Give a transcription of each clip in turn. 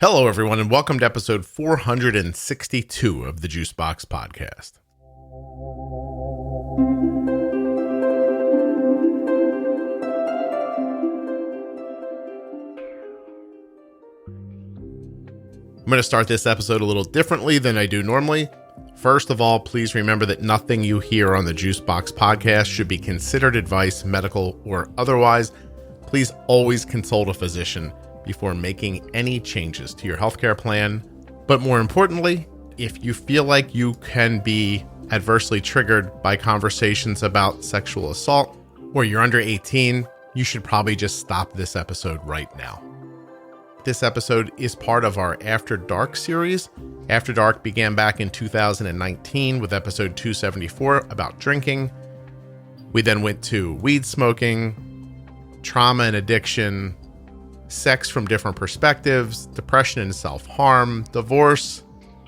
Hello, everyone, and welcome to episode 462 of the Juicebox Podcast. I'm going to start this episode a little differently than I do normally. First of all, please remember that nothing you hear on the Juicebox Podcast should be considered advice, medical or otherwise. Please always consult a physician before making any changes to your healthcare plan. But more importantly, if you feel like you can be adversely triggered by conversations about sexual assault or you're under 18, you should probably just stop this episode right now. This episode is part of our After Dark series. After Dark began back in 2019 with episode 274 about drinking. We then went to weed smoking, trauma and addiction, sex from different perspectives, depression and self-harm, divorce,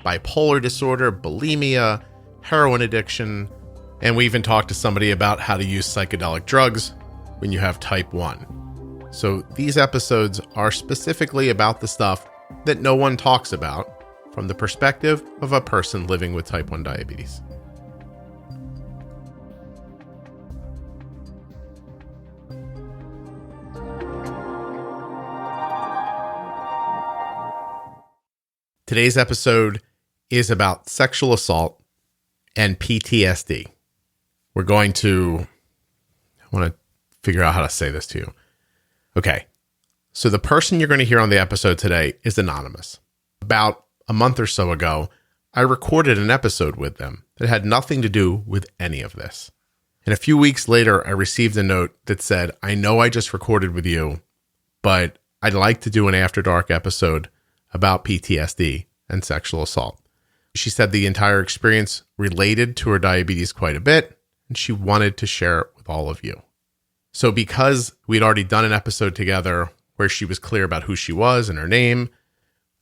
bipolar disorder, bulimia, heroin addiction, and we even talked to somebody about how to use psychedelic drugs when you have type 1. So these episodes are specifically about the stuff that no one talks about from the perspective of a person living with type 1 diabetes. Today's episode is about sexual assault and PTSD. I want to figure out how to say this to you. Okay, so the person you're going to hear on the episode today is anonymous. About a month or so ago, I recorded an episode with them that had nothing to do with any of this. And a few weeks later, I received a note that said, I know I just recorded with you, but I'd like to do an After Dark episode about PTSD and sexual assault. She said the entire experience related to her diabetes quite a bit, and she wanted to share it with all of you. So because we'd already done an episode together where she was clear about who she was and her name,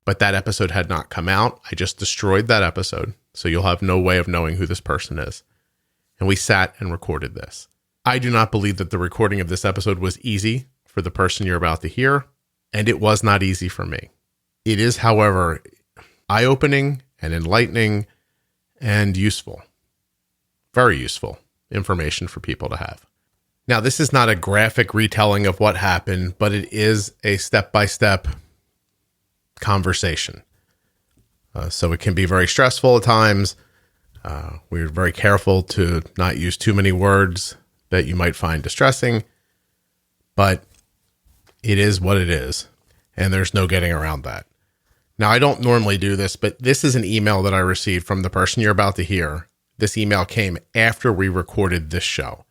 but that episode had not come out, I just destroyed that episode, so you'll have no way of knowing who this person is. And we sat and recorded this. I do not believe that the recording of this episode was easy for the person you're about to hear, and it was not easy for me. It is, however, eye-opening and enlightening and useful. Very useful information for people to have. Now, this is not a graphic retelling of what happened, but it is a step-by-step conversation. So it can be very stressful at times. We're very careful to not use too many words that you might find distressing, but it is what it is, and there's no getting around that. Now, I don't normally do this, but this is an email that I received from the person you're about to hear. This email came after we recorded this show.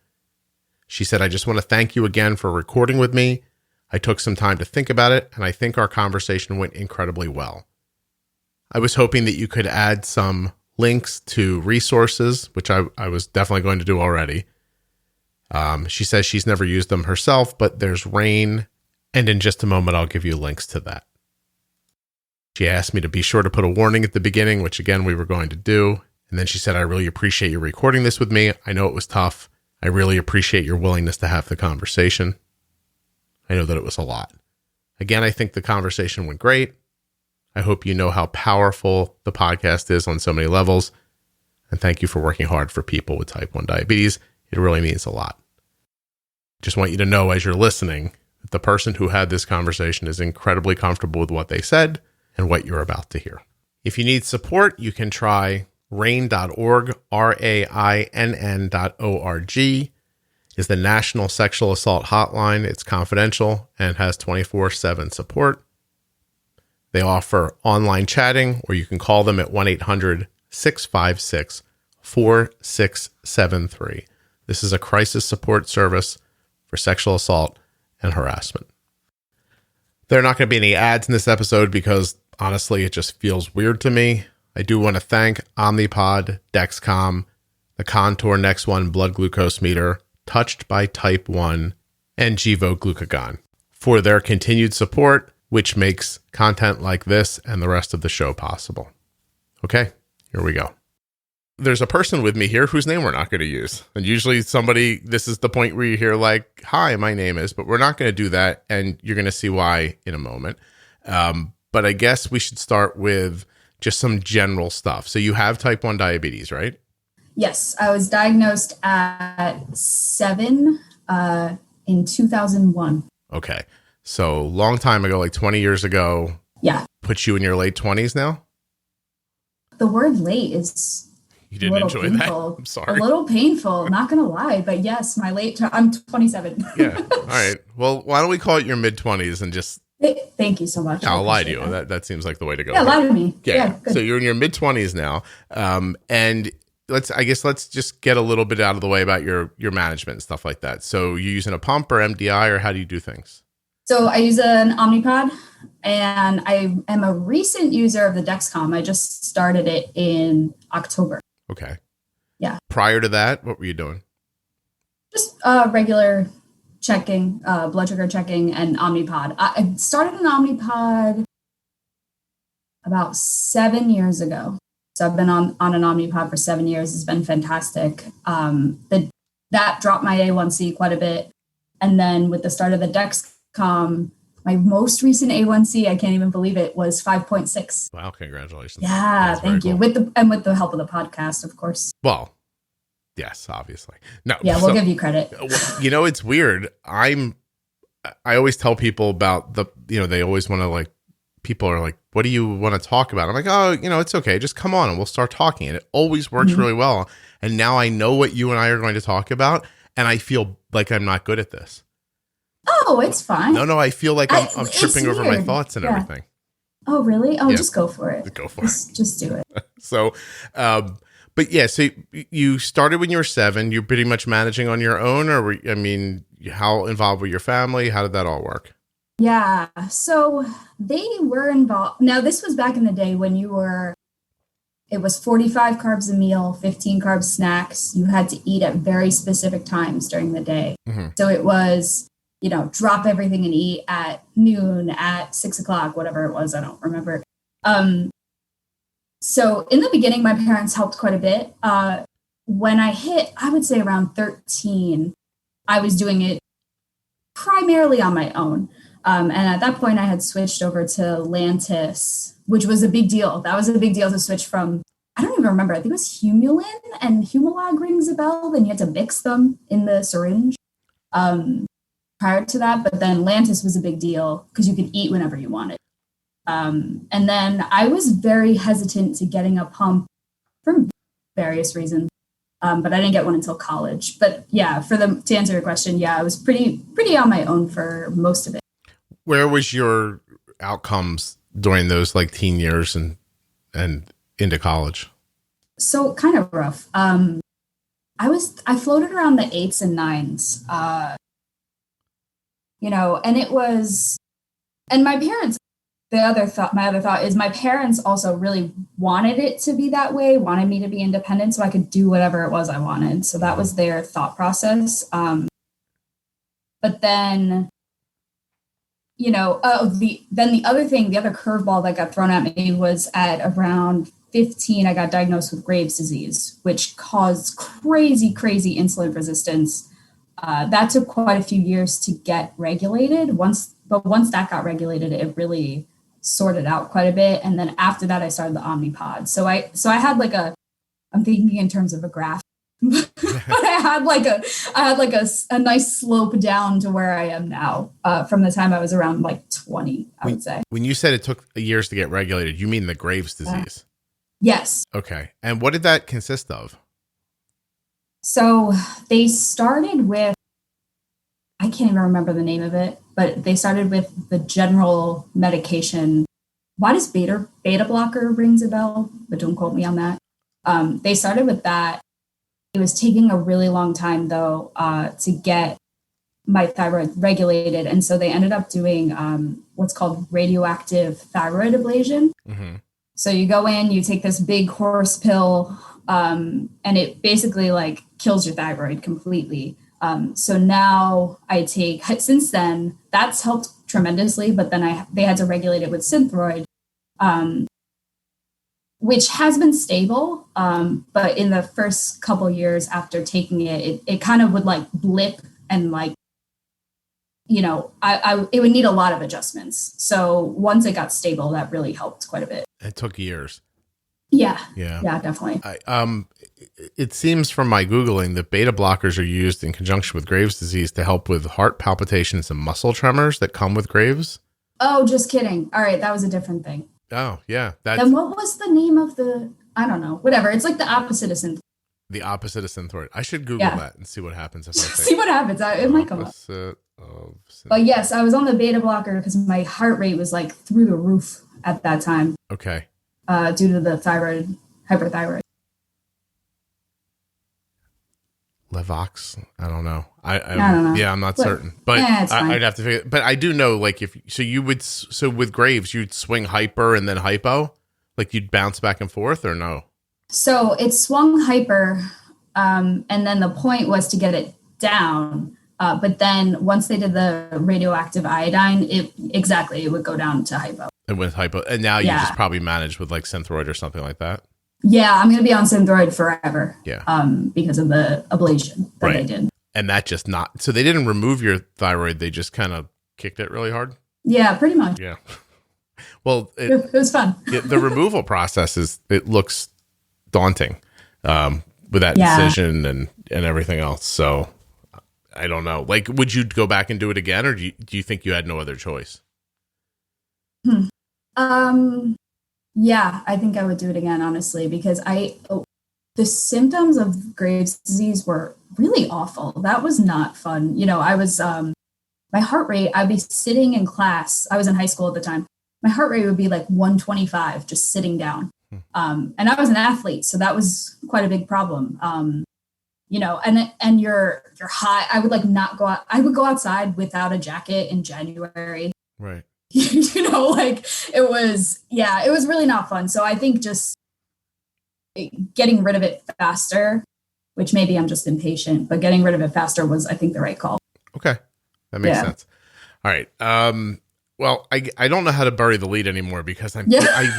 She said, I just want to thank you again for recording with me. I took some time to think about it, and I think our conversation went incredibly well. I was hoping that you could add some links to resources, which I was definitely going to do already. She says she's never used them herself, but there's RAIN, and in just a moment, I'll give you links to that. She asked me to be sure to put a warning at the beginning, which again, we were going to do. And then she said, I really appreciate you recording this with me. I know it was tough. I really appreciate your willingness to have the conversation. I know that it was a lot. Again, I think the conversation went great. I hope you know how powerful the podcast is on so many levels. And thank you for working hard for people with type 1 diabetes. It really means a lot. Just want you to know as you're listening that the person who had this conversation is incredibly comfortable with what they said and what you're about to hear. If you need support, you can try RAINN.org, RAINN.org is the National Sexual Assault Hotline. It's confidential and has 24/7 support. They offer online chatting, or you can call them at 1-800-656-4673. This is a crisis support service for sexual assault and harassment. There are not going to be any ads in this episode because honestly, it just feels weird to me. I do want to thank Omnipod, Dexcom, the Contour Next One blood glucose meter, Touched by Type 1, and Gvoke Glucagon for their continued support, which makes content like this and the rest of the show possible. Okay, here we go. There's a person with me here whose name we're not going to use. And usually this is the point where you hear like, hi, my name is, but we're not going to do that. And you're going to see why in a moment. but I guess we should start with just some general stuff. So you have type 1 diabetes, right? Yes, I was diagnosed at 7 in 2001. Okay. So long time ago, like 20 years ago. Yeah. Puts you in your late 20s now? The word late is you didn't enjoy painful. That? I'm sorry. A little painful, not going to lie. But yes, I'm 27. Yeah. All right. Well, why don't we call it your mid-20s and just... Thank you so much. I'll lie to you. That seems like the way to go. Yeah, lie to me. Yeah. So you're in your mid-20s now. And let's just get a little bit out of the way about your management and stuff like that. So you using a pump or MDI, or how do you do things? So I use an Omnipod, and I am a recent user of the Dexcom. I just started it in October. Okay. Yeah. Prior to that, what were you doing? Just regular checking, blood sugar checking, and Omnipod. I started an Omnipod about 7 years ago. So I've been on an Omnipod for 7 years. It's been fantastic. That dropped my A1C quite a bit. And then with the start of the Dexcom, my most recent A1C, I can't even believe it, was 5.6. Wow, congratulations. Yeah, thank you. Cool. With the help of the podcast, of course. Well, yes, obviously. No. Yeah, we'll give you credit. You know, it's weird. I always tell people about they always want to, like, people are like, what do you want to talk about? I'm like, oh, it's okay. Just come on and we'll start talking. And it always works really well. And now I know what you and I are going to talk about. And I feel like I'm not good at this. Oh, it's fine. No, I feel like I'm tripping over my thoughts and everything. Oh, really? Oh, yeah. Just go for it. Go for it. Just do it. So, but yeah, so you started when you were 7. You're pretty much managing on your own, or how involved were your family? How did that all work? Yeah, so they were involved. Now, this was back in the day when it was 45 carbs a meal, 15 carbs snacks. You had to eat at very specific times during the day. Mm-hmm. So it was, drop everything and eat at noon, at 6 o'clock, whatever it was. I don't remember. So in the beginning, my parents helped quite a bit. When I hit, I would say around 13, I was doing it primarily on my own. And at that point, I had switched over to Lantus, which was a big deal. That was a big deal to switch from, I don't even remember. I think it was Humulin, and Humalog rings a bell. Then you had to mix them in the syringe prior to that. But then Lantus was a big deal because you could eat whenever you wanted. And then I was very hesitant to getting a pump for various reasons. But I didn't get one until college. But yeah, to answer your question, yeah, I was pretty on my own for most of it. Where was your outcomes during those like teen years and into college? So kind of rough. I floated around the 8s and 9s, and it was, and my parents, my other thought is my parents also really wanted it to be that way, wanted me to be independent so I could do whatever it was I wanted. So that was their thought process. But then, the other curveball that got thrown at me was at around 15, I got diagnosed with Graves' disease, which caused crazy insulin resistance. That took quite a few years to get regulated. Once that got regulated, it really sorted out quite a bit. And then after that, I started the Omnipod. So I had I'm thinking in terms of a graph, but I had a nice slope down to where I am now, from the time I was around 20, I would say. When you said it took years to get regulated, you mean the Graves' disease? Yes. Okay. And what did that consist of? So they started with, I can't even remember the name of it, but they started with the general medication. Why does beta blocker rings a bell? But don't quote me on that. They started with that. It was taking a really long time, though, to get my thyroid regulated. And so they ended up doing what's called radioactive thyroid ablation. Mm-hmm. So you go in, you take this big horse pill, and it basically kills your thyroid completely. So now since then, that's helped tremendously, but then they had to regulate it with Synthroid, which has been stable. But in the first couple years after taking it kind of would blip and it would need a lot of adjustments. So once it got stable, that really helped quite a bit. It took years. Yeah, definitely. It seems from my Googling that beta blockers are used in conjunction with Graves' disease to help with heart palpitations and muscle tremors that come with Graves. Oh, just kidding. All right. That was a different thing. Oh, yeah. And what was the name of I don't know, whatever. It's like the opposite of synthroid. The opposite of synthroid. I should Google that and see what happens. If I see what happens. It might come up. But yes, I was on the beta blocker because my heart rate was like through the roof at that time. Okay. Due to the hyperthyroid. Levox. I don't know. I don't know. Yeah, I'm not certain, but I'd have to figure. But I do know, like, so with Graves, you'd swing hyper and then hypo, like you'd bounce back and forth, or no? So it swung hyper, and then the point was to get it down. But then once they did the radioactive iodine, it would go down to hypo. And with hypo, and now you just probably manage with like Synthroid or something like that. Yeah, I'm going to be on Synthroid forever. Yeah. Because of the ablation that they did. And that just so they didn't remove your thyroid, they just kind of kicked it really hard? Yeah, pretty much. Yeah. Well, it was fun. The removal process it looks daunting with that incision and everything else. So I don't know. Like, would you go back and do it again, or do you think you had no other choice? Yeah, I think I would do it again, honestly, because the symptoms of Graves' disease were really awful. That was not fun. I was, my heart rate, I'd be sitting in class. I was in high school at the time. My heart rate would be like 125 just sitting down. And I was an athlete, so that was quite a big problem. And you're high. I would not go out. I would go outside without a jacket in January. Right. It was really not fun. So I think just getting rid of it faster, which maybe I'm just impatient, but getting rid of it faster was, I think, the right call. Okay. That makes sense. All right. Well, I don't know how to bury the lead anymore because I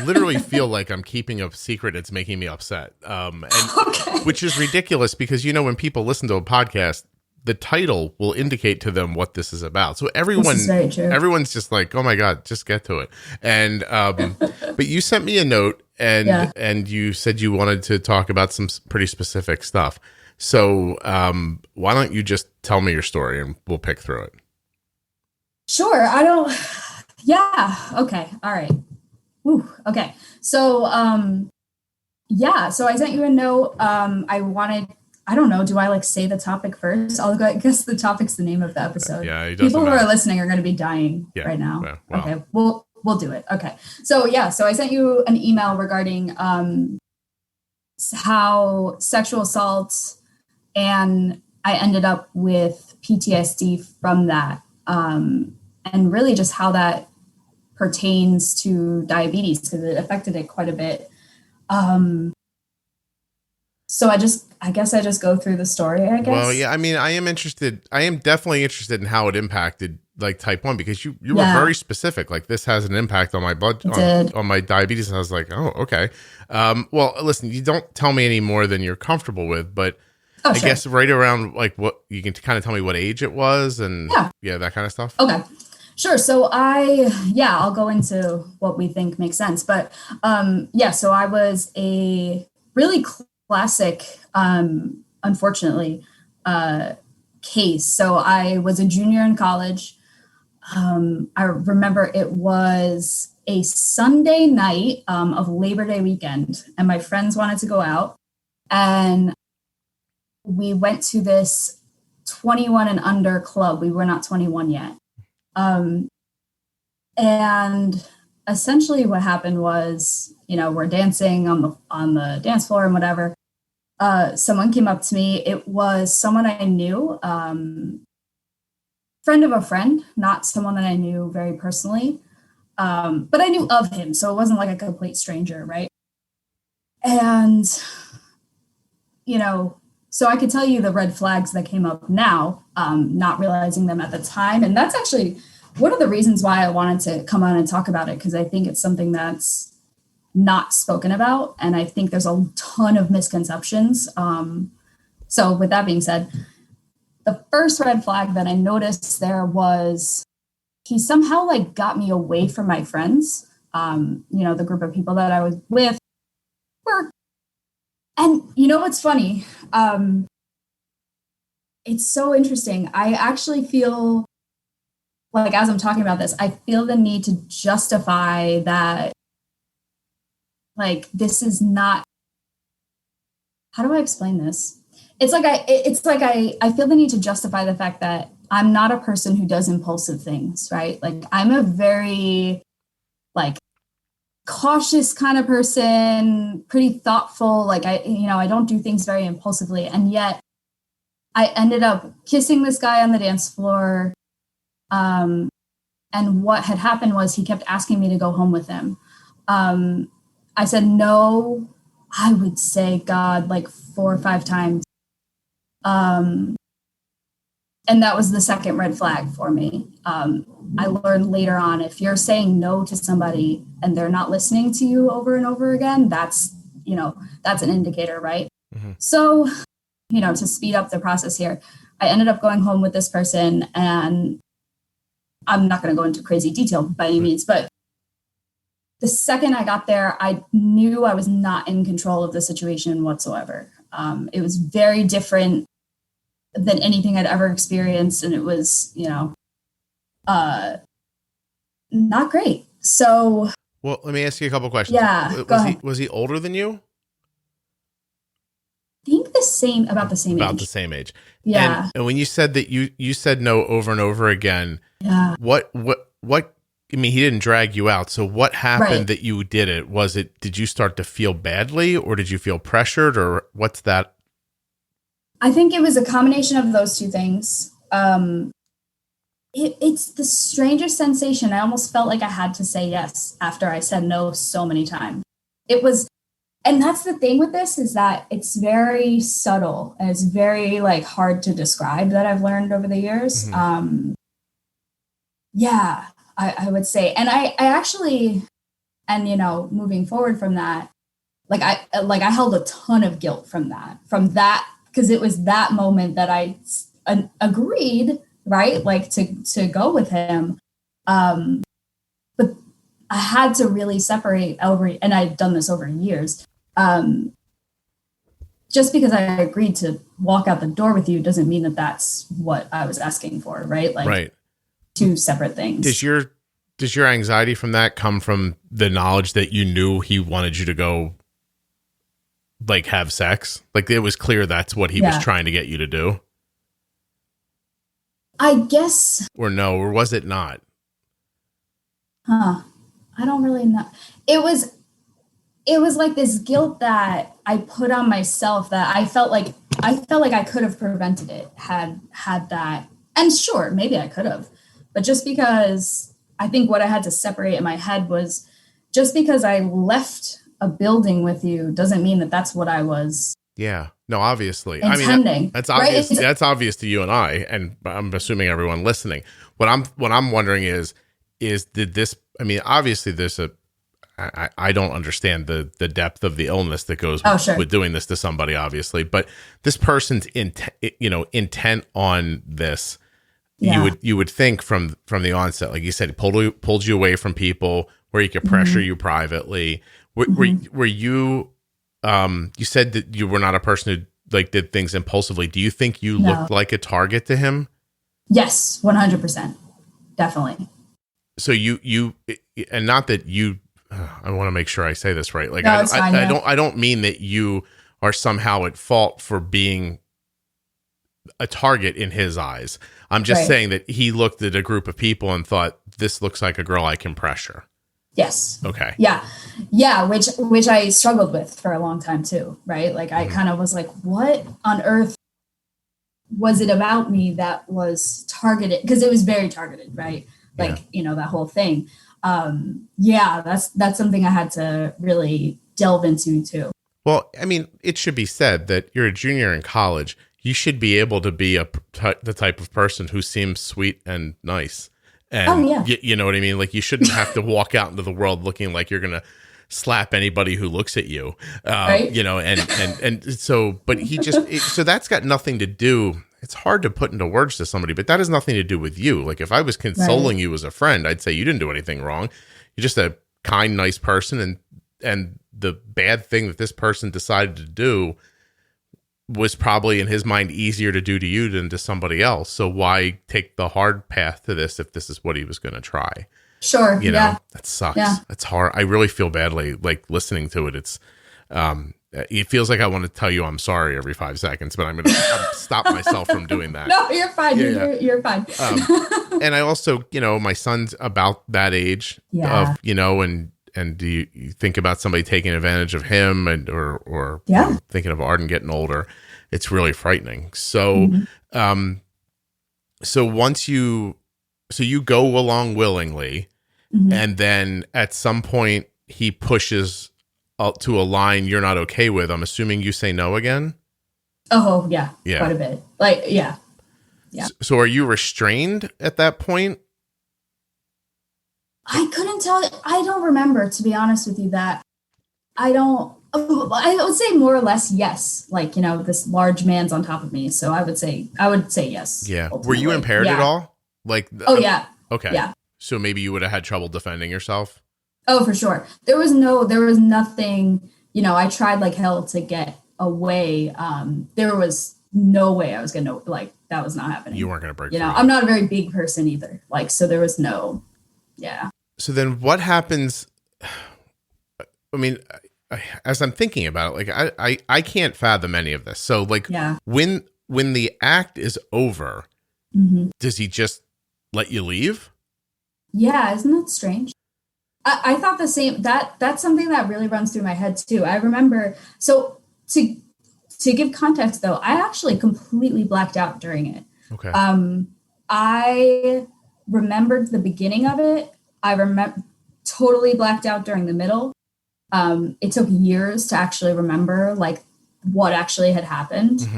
literally feel like I'm keeping a secret. It's making me upset. Which is ridiculous because, when people listen to a podcast, the title will indicate to them what this is about. So everyone's just like, oh my God, just get to it. And, but you sent me a note and you said you wanted to talk about some pretty specific stuff. So, why don't you just tell me your story and we'll pick through it. Sure. Okay. All right. Whew, okay. So, so I sent you a note. I don't know. Do I say the topic first? I guess the topic's the name of the episode. Yeah. People who are listening are going to be dying right now. Yeah, wow. Okay. We'll do it. Okay. So I sent you an email regarding how sexual assault, and I ended up with PTSD from that. And really just how that pertains to diabetes because it affected it quite a bit. So I guess I just go through the story, I guess. Well, yeah, I mean, I am definitely interested in how it impacted type 1 because you were very specific. Like, this has an impact on my blood, on my diabetes. And I was like, oh, okay. Well, listen, you don't tell me any more than you're comfortable with, but I guess right around what you can kind of tell me what age it was and that kind of stuff. Okay. Sure. So I'll go into what we think makes sense. But so I was a really classic, unfortunately, case. So I was a junior in college. I remember it was a Sunday night of Labor Day weekend, and my friends wanted to go out. And we went to this 21 and under club. We were not 21 yet. And essentially what happened was, we're dancing on the dance floor and whatever. Someone came up to me. It was someone I knew, friend of a friend, not someone that I knew very personally. But I knew of him. So it wasn't like a complete stranger. Right. And, so I could tell you the red flags that came up now, not realizing them at the time. And that's actually one of the reasons why I wanted to come on and talk about it, because I think it's something that's not spoken about. And I think there's a ton of misconceptions. So with that being said, the first red flag that I noticed there was he somehow like got me away from my friends. The group of people that I was with were, and you know what's funny? It's so interesting. I actually feel like, as I'm talking about this, I feel the need to justify that, like, this is not, how do I explain this? It's like I feel the need to justify the fact that I'm not a person who does impulsive things, right? Like, I'm a very, like, cautious kind of person, pretty thoughtful. Like, I don't do things very impulsively. And yet I ended up kissing this guy on the dance floor. And what had happened was he kept asking me to go home with him. I said no, I would say, God, like 4 or 5 times. And that was the second red flag for me. I learned later on, if you're saying no to somebody and they're not listening to you over and over again, that's an indicator, right? Mm-hmm. So, to speed up the process here, I ended up going home with this person, and I'm not going to go into crazy detail by any means, but the second I got there, I knew I was not in control of the situation whatsoever. It was very different than anything I'd ever experienced. And it was, not great. So. Well, let me ask you a couple questions. Yeah. Was he older than you? I think about the same age. About the same age. Yeah. And when you said that you said no over and over again, yeah. What, I mean, he didn't drag you out. So what happened that you did it? Did you start to feel badly, or did you feel pressured, or what's that? I think it was a combination of those two things. It's the strangest sensation. I almost felt like I had to say yes after I said no so many times. It was, and that's the thing with this, is that it's very subtle and it's very like hard to describe, that I've learned over the years. Mm-hmm. I would say, and I actually, and moving forward from that, I held a ton of guilt from that, because it was that moment that I agreed, right, like to go with him, but I had to really separate and I'd done this over years. Just because I agreed to walk out the door with you doesn't mean that that's what I was asking for, right? Like, right. Two separate things. Does your anxiety from that come from the knowledge that you knew he wanted you to go, like, have sex? Like, it was clear that's what he was trying to get you to do? I guess. Or no, or was it not? I don't really know. It was like this guilt that I put on myself, that I felt like I could have prevented it had that. And sure, maybe I could have. But just because, I think what I had to separate in my head was, just because I left a building with you doesn't mean that that's what I was. Yeah. No, obviously. Intending, I mean, that's obvious. Right? That's obvious to you and I, and I'm assuming everyone listening. What I'm wondering is did this? I mean, obviously, I don't understand the depth of the illness that goes with doing this to somebody, obviously, but this person's intent on this. Yeah. You would think from the onset, like you said, pulled you away from people where he could pressure you privately. Were you? You said that you were not a person who like did things impulsively. Do you think you looked like a target to him? Yes, 100%, definitely. So you, and not that you. I want to make sure I say this right. Like, no, I don't mean that you are somehow at fault for being a target in his eyes. I'm just saying that he looked at a group of people and thought, this looks like a girl I can pressure. Yes. Okay. Yeah. Yeah. Which I struggled with for a long time too. Right. Like, I kind of was like, what on earth was it about me that was targeted? Because it was very targeted, right? Like, that whole thing. That's something I had to really delve into too. Well, I mean, it should be said that you're a junior in college. You should be able to be the type of person who seems sweet and nice. And you know what I mean? Like, you shouldn't have to walk out into the world looking like you're going to slap anybody who looks at you, right? And so, but he just, so that's got nothing to do. it's hard to put into words to somebody, but that has nothing to do with you. Like if I was consoling you as a friend, I'd say you didn't do anything wrong. You're just a kind, nice person. And the bad thing that this person decided to do was probably in his mind easier to do to you than to somebody else. So why take the hard path to this if this is what he was going to try? Sure. You know, that sucks. Yeah. It's hard. I really feel badly like listening to it. It's, it feels like I want to tell you I'm sorry every 5 seconds, but I'm going to stop myself from doing that. No, you're fine. You're fine. And I also, you know, my son's about that age of, you know, and do you think about somebody taking advantage of him or thinking of Arden getting older, it's really frightening. So, so you go along willingly, and then at some point he pushes to a line you're not okay with. I'm assuming you say no again. Oh yeah. Quite a bit. Like, yeah. So are you restrained at that point? I couldn't tell. I don't remember, to be honest with you, that I would say more or less yes. Like, you know, this large man's on top of me. So I would say yes. Yeah. Ultimately. Were you impaired at all? Like, yeah. Okay. Yeah. So maybe you would have had trouble defending yourself? Oh, for sure. There was nothing, you know, I tried like hell to get away. There was no way I was going to, like, that was not happening. You weren't going to break You know, free. I'm not a very big person either. Like, so there was no, So then what happens? I mean, as I'm thinking about it, like I can't fathom any of this. So like when the act is over, does he just let you leave? Yeah. Isn't that strange? I thought the same. That's something that really runs through my head too. I remember. So to give context though, I actually completely blacked out during it. Okay. I remembered the beginning of it. I remember totally blacked out during the middle. It took years to actually remember like what actually had happened.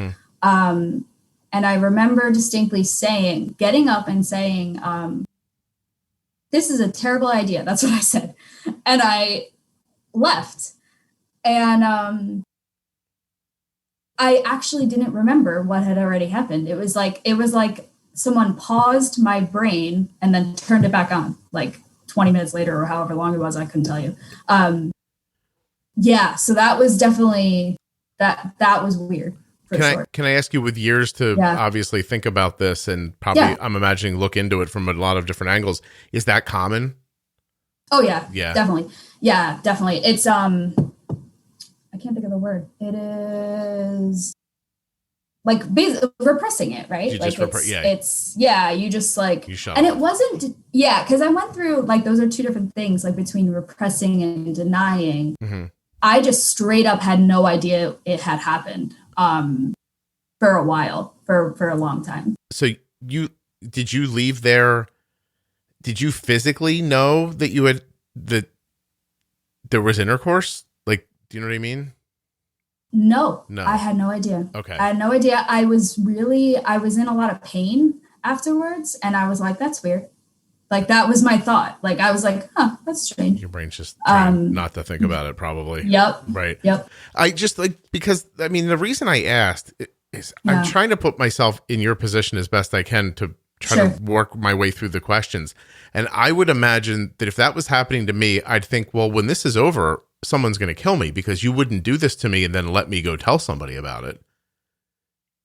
And I remember distinctly getting up and saying, this is a terrible idea. That's what I said. And I left. And I actually didn't remember what had already happened. It was like someone paused my brain and then turned it back on like 20 minutes later or however long it was. I couldn't tell you. So that was definitely, that was weird. Can I ask you, with years to obviously think about this and probably I'm imagining look into it from a lot of different angles, is that common? Oh yeah. Definitely. Yeah, definitely. It's I can't think of the word. It is like repressing it, right? Like it's you just like, and it wasn't because I went through like those are two different things, like between repressing and denying. I just straight up had no idea it had happened for a while, for a long time. So did you leave there? Did you physically know that there was intercourse? Like, do you know what I mean? No, I had no idea. Okay. I had no idea. I was in a lot of pain afterwards. And I was like, that's weird. Like, that was my thought. Like, I was like, that's strange. Your brain's just trained not to think about it, probably. Yep. Right. Yep. I just because, I mean, the reason I asked is I'm trying to put myself in your position as best I can to try to work my way through the questions. And I would imagine that if that was happening to me, I'd think, well, when this is over, someone's going to kill me because you wouldn't do this to me and then let me go tell somebody about it.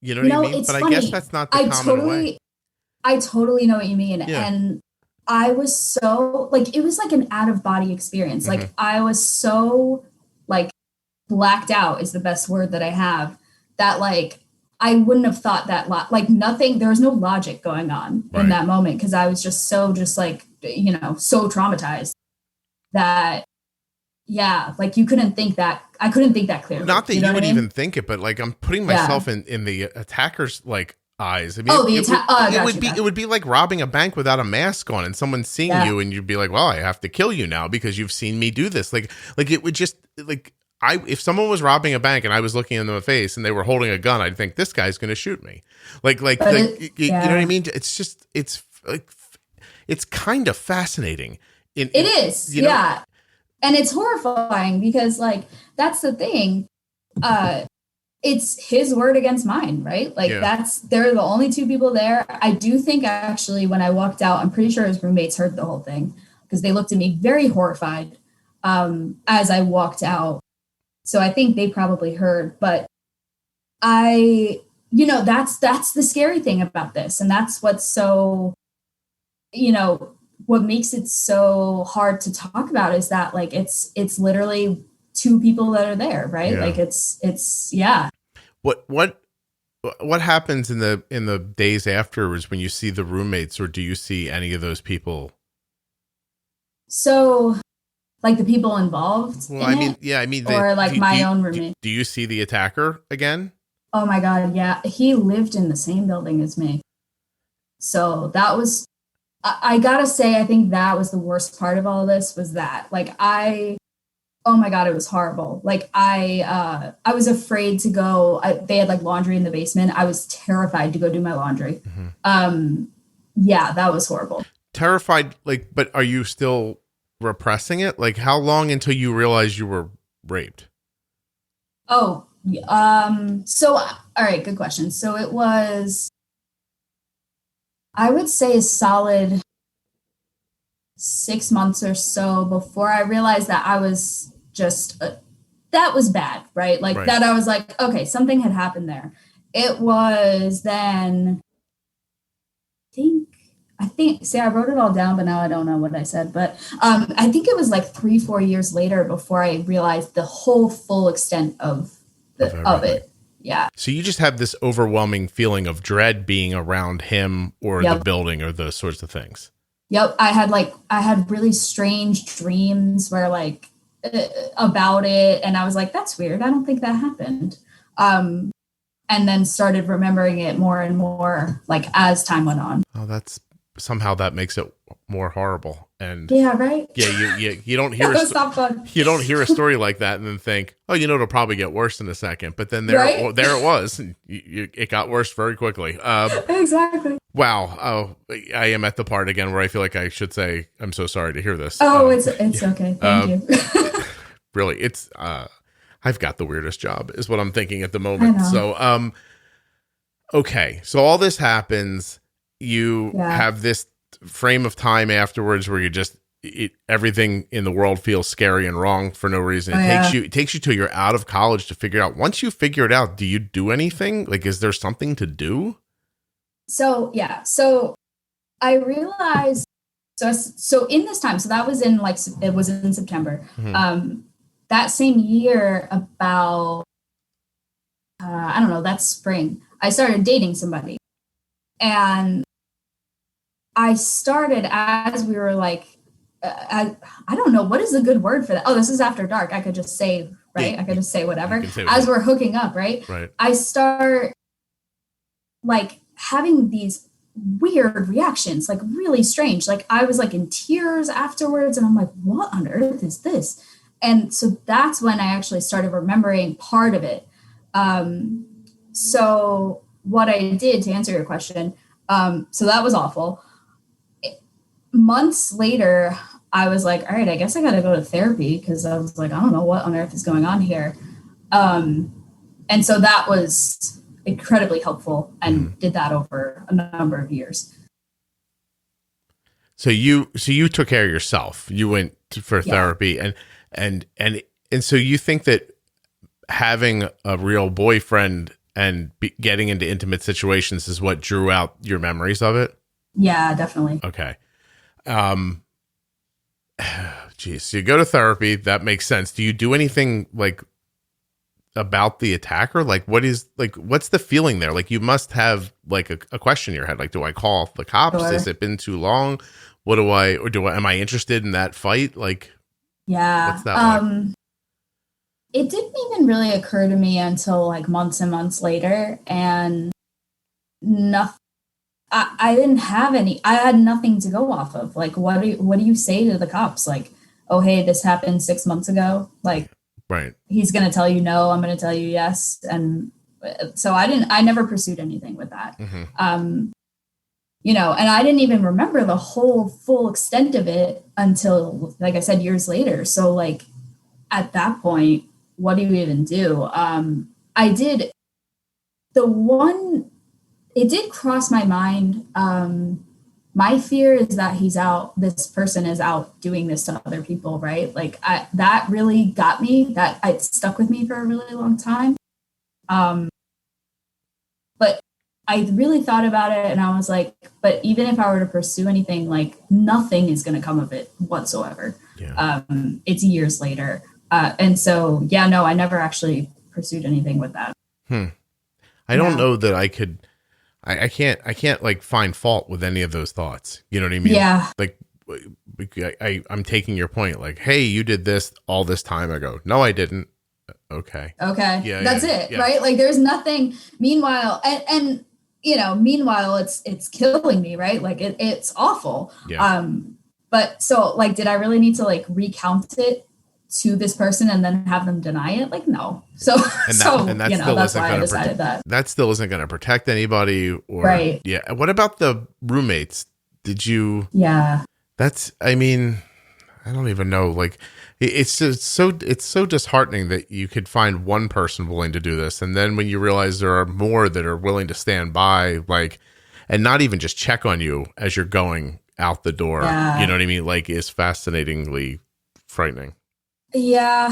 You know what I mean? But funny. I guess that's not the common way. I totally know what you mean. Yeah. And I was so like, it was like an out of body experience. Like I was so like blacked out is the best word that I have, that like, I wouldn't have thought that like nothing, there was no logic going on in that moment. Cause I was just like, you know, so traumatized that, like you couldn't think that, I couldn't think that clearly. Not that you would even think it, but like I'm putting myself in the attacker's like eyes. I mean, it would be like robbing a bank without a mask on and someone seeing you and you'd be like, well, I have to kill you now because you've seen me do this. Like it would just like, if someone was robbing a bank and I was looking in the face and they were holding a gun, I'd think this guy's going to shoot me. You know what I mean? It's just, it's like, it's kind of fascinating. It is. You know? And it's horrifying because like, that's the thing. it's his word against mine, right? Like they're the only two people there. I do think actually when I walked out, I'm pretty sure his roommates heard the whole thing because they looked at me very horrified as I walked out. So I think they probably heard, but that's the scary thing about this. And that's what's so, what makes it so hard to talk about is that like, it's literally two people that are there, right? Yeah. Like it's What happens in the days afterwards when you see the roommates, or do you see any of those people? So like the people involved? Well, or like my own roommate. Do you see the attacker again? Oh my God. Yeah. He lived in the same building as me. So that was, I gotta say, I think that was the worst part of all of this was that like, oh my God, it was horrible. Like I was afraid to go. They had like laundry in the basement. I was terrified to go do my laundry. Mm-hmm. Yeah, that was horrible. Terrified. Like, but are you still repressing it? Like how long until you realized you were raped? Oh, so, all right, good question. So it was, I would say a solid 6 months or so before I realized that I was just, that was bad, right? Like that I was like, okay, something had happened there. It was then, see, I wrote it all down, but now I don't know what I said. But I think it was like 3-4 years later before I realized the whole full extent of it. Yeah. So you just have this overwhelming feeling of dread being around him or the building or those sorts of things. Yep. I had really strange dreams where like about it. And I was like, that's weird. I don't think that happened. And then started remembering it more and more like as time went on. Oh, that makes it more horrible. And yeah, right. Yeah. You don't hear, you don't hear a story like that and then think, oh, it'll probably get worse in a second. But then there it was. And it got worse very quickly. Exactly. Wow. Oh, I am at the part again where I feel like I should say, I'm so sorry to hear this. Oh, it's okay. Thank you. Really, it's, I've got the weirdest job is what I'm thinking at the moment. So, okay. So all this happens, you have this frame of time afterwards where you just, everything in the world feels scary and wrong for no reason. It takes you till you're out of college to figure it out. Once you figure it out, do you do anything? Like, is there something to do? So I realized, so in this time, so that was in like, it was in September. Mm-hmm. That same year about, I don't know, that spring, I started dating somebody. And I started as we were like, I don't know, what is a good word for that? Oh, this is after dark. I could just say, right? Yeah, I could just say whatever. As we're hooking up, right? Right. I start like having these weird reactions, like really strange. Like I was like in tears afterwards and I'm like, what on earth is this? And so that's when I actually started remembering part of it. So what I did to answer your question, so that was awful. Months later, I was like, all right, I guess I got to go to therapy because I was like, I don't know what on earth is going on here. And so that was incredibly helpful and did that over a number of years. So you took care of yourself. You went for therapy and so you think that having a real boyfriend and getting into intimate situations is what drew out your memories of it? Yeah, definitely. Okay. Geez, so you go to therapy. That makes sense. Do you do anything like about the attacker? Like what's the feeling there? Like you must have like a question in your head. Like, do I call the cops? Sure. Has it been too long? Am I interested in that fight? Like, yeah, what's that like? It didn't even really occur to me until like months and months later, and nothing. I didn't have any. I had nothing to go off of. Like, what do you say to the cops? Like, oh, hey, this happened 6 months ago. Like, right? He's gonna tell you no. I'm gonna tell you yes. And so I never pursued anything with that. Mm-hmm. And I didn't even remember the whole full extent of it until, like I said, years later. So like at that point, what do you even do? I did it did cross my mind. My fear is that this person is out doing this to other people, right? Like that really got me, that it stuck with me for a really long time. But I really thought about it and I was like, but even if I were to pursue anything, like nothing is going to come of it whatsoever. Yeah. It's years later. And so, yeah, no, I never actually pursued anything with that. I don't know that I could, I can't like find fault with any of those thoughts. You know what I mean? Yeah. Like I'm taking your point. Like, hey, you did this all this time ago. No, I didn't. Okay. Yeah. That's it. Yeah. Right. Like there's nothing. Meanwhile, and meanwhile, it's killing me. Right. Like it's awful. Yeah. But so like, did I really need to like recount it to this person and then have them deny it? Like, no. So, that's why I decided that still isn't going to protect anybody. Or, right. Yeah. What about the roommates? Did you? Yeah. I don't even know. Like, it's just it's so disheartening that you could find one person willing to do this. And then when you realize there are more that are willing to stand by, like, and not even just check on you as you're going out the door, you know what I mean? Like, is fascinatingly frightening. Yeah.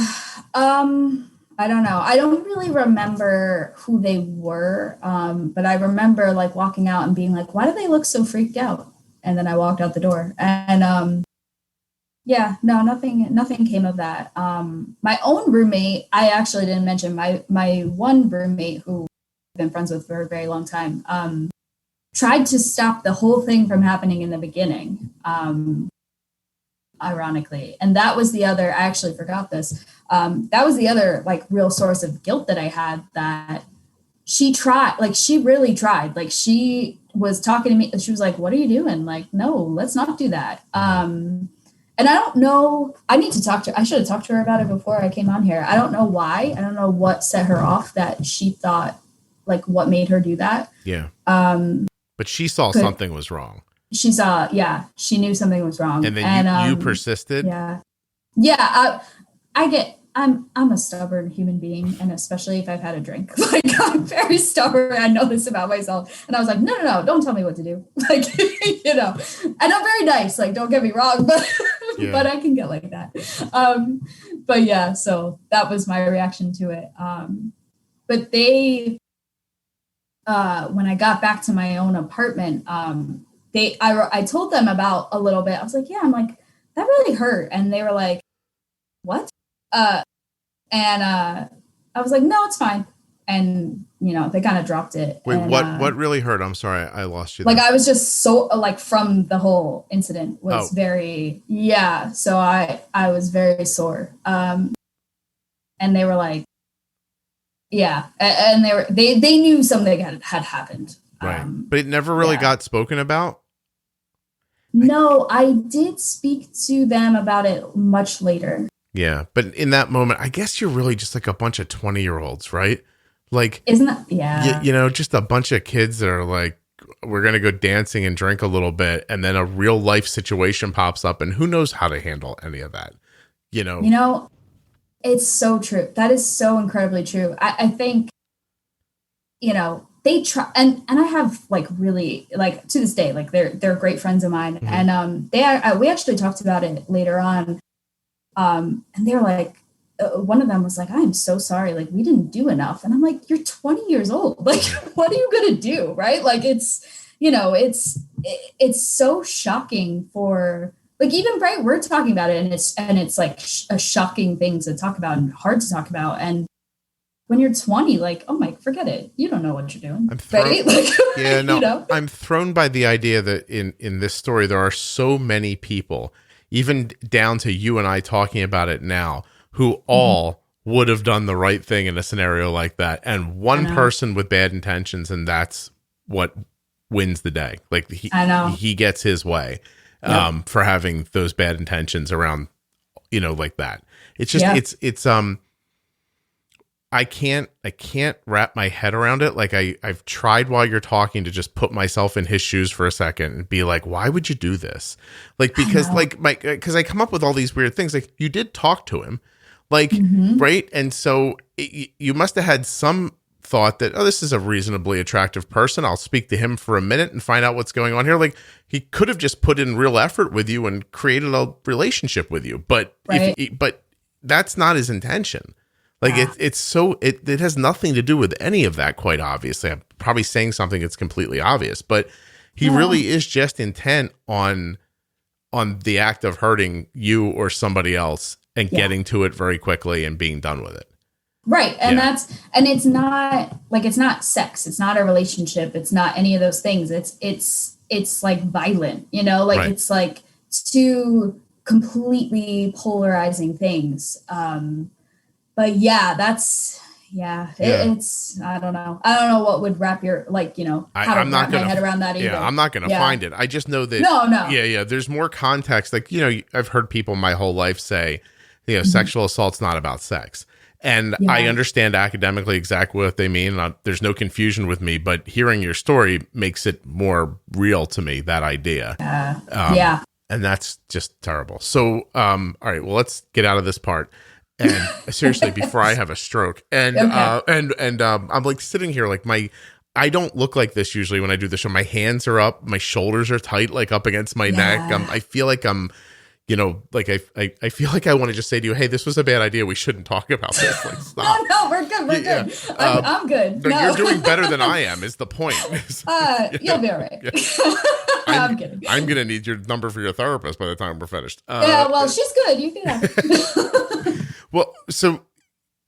I don't know. I don't really remember who they were. But I remember like walking out and being like, why do they look so freaked out? And then I walked out the door and, yeah, no, nothing came of that. My own roommate, I actually didn't mention my one roommate who I've been friends with for a very long time, tried to stop the whole thing from happening in the beginning. Ironically. And that was the other, I actually forgot this. That was the other like real source of guilt that I had, that she really tried. Like she was talking to me. She was like, what are you doing? Like, no, let's not do that. And I don't know, I need to talk to her. I should have talked to her about it before I came on here. I don't know why. I don't know what set her off, that she thought, like, what made her do that. Yeah. But she saw something was wrong. She saw, she knew something was wrong. And then you persisted? Yeah. Yeah. I'm a stubborn human being, and especially if I've had a drink, like I'm very stubborn. I know this about myself. And I was like, no, don't tell me what to do. Like, and I'm very nice, like, don't get me wrong, but, but I can get like that. But yeah, so that was my reaction to it. But they, when I got back to my own apartment, I told them about a little bit. I was like, I'm like, that really hurt. And they were like, what? And I was like, no, it's fine. And, they kind of dropped it. Wait, and, what really hurt? I'm sorry, I lost you there. Like, there. I was just so, like, from the whole incident was very, so I was very sore. And they were like, and they knew something had happened. Right. But it never really got spoken about? No, I did speak to them about it much later. Yeah, but in that moment, I guess you're really just like a bunch of 20-year-olds, right? Like, isn't that, just a bunch of kids that are like, we're going to go dancing and drink a little bit, and then a real life situation pops up, and who knows how to handle any of that, It's so true. That is so incredibly true. I think, they try, and I have like really, like, to this day, like they're great friends of mine, and we actually talked about it later on. And they were like, one of them was like, I am so sorry. Like, we didn't do enough. And I'm like, you're 20 years old. Like, what are you going to do? Right. Like, it's so shocking for, like, even right, we're talking about it, and it's like a shocking thing to talk about and hard to talk about. And when you're 20, like, oh my, forget it. You don't know what you're doing. Right? Like, I'm thrown by the idea that in this story, there are so many people, even down to you and I talking about it now, who all would have done the right thing in a scenario like that. And one person with bad intentions, and that's what wins the day. Like, he gets his way for having those bad intentions around, like that. It's just, it's I can't wrap my head around it. Like, I've tried while you're talking to just put myself in his shoes for a second and be like, why would you do this? Like, because I come up with all these weird things. Like, you did talk to him. Like, right? And so you must have had some thought that, oh, this is a reasonably attractive person. I'll speak to him for a minute and find out what's going on here. Like, he could have just put in real effort with you and created a relationship with you. But but that's not his intention. Like, it has nothing to do with any of that, quite obviously. I'm probably saying something that's completely obvious, but he really is just intent on the act of hurting you or somebody else and getting to it very quickly and being done with it. Right. And it's not like, it's not sex. It's not a relationship. It's not any of those things. It's like violent, like it's like two completely polarizing things. But it's, I don't know. I don't know what would wrap your, I'm not gonna wrap my head around that either. Yeah, I'm not going to find it. I just know that. No. Yeah. There's more context. Like, I've heard people my whole life say, sexual assault's not about sex. And I understand academically exactly what they mean. There's no confusion with me, but hearing your story makes it more real to me, that idea. And that's just terrible. So, all right, well, let's get out of this part. And seriously, before I have a stroke. And I'm like sitting here, like I don't look like this usually when I do the show. My hands are up, my shoulders are tight, like up against my neck. I feel like I'm, I feel like I want to just say to you, hey, this was a bad idea. We shouldn't talk about this. Like, stop. No, we're good. We're good. I'm good. No, you're doing better than I am is the point. You'll be all right. I'm kidding. I'm going to need your number for your therapist by the time we're finished. She's good. You can have it. Well, so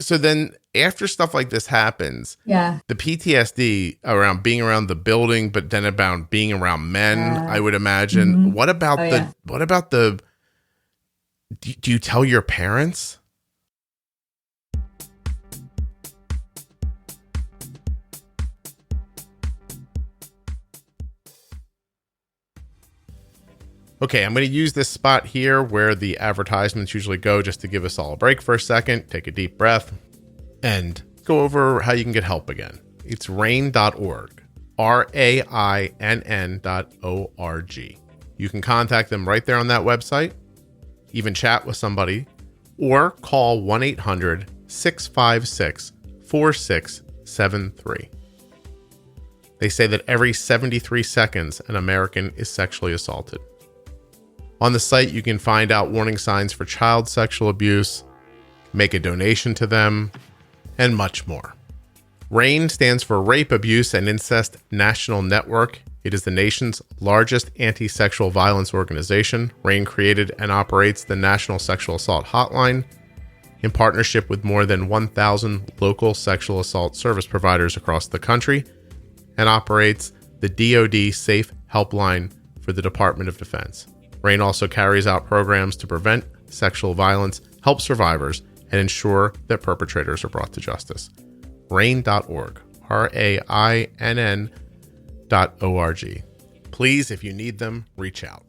then after stuff like this happens, the PTSD around being around the building, but then about being around men, I would imagine. What about do you tell your parents? Okay, I'm going to use this spot here where the advertisements usually go just to give us all a break for a second, take a deep breath, and go over how you can get help again. It's rain.org, RAINN.org. You can contact them right there on that website, even chat with somebody, or call 1-800-656-4673. They say that every 73 seconds, an American is sexually assaulted. On the site, you can find out warning signs for child sexual abuse, make a donation to them, and much more. RAIN stands for Rape, Abuse, and Incest National Network. It is the nation's largest anti-sexual violence organization. RAIN created and operates the National Sexual Assault Hotline in partnership with more than 1,000 local sexual assault service providers across the country and operates the DoD Safe Helpline for the Department of Defense. RAIN also carries out programs to prevent sexual violence, help survivors, and ensure that perpetrators are brought to justice. RAIN.org, RAINN.org. Please, if you need them, reach out.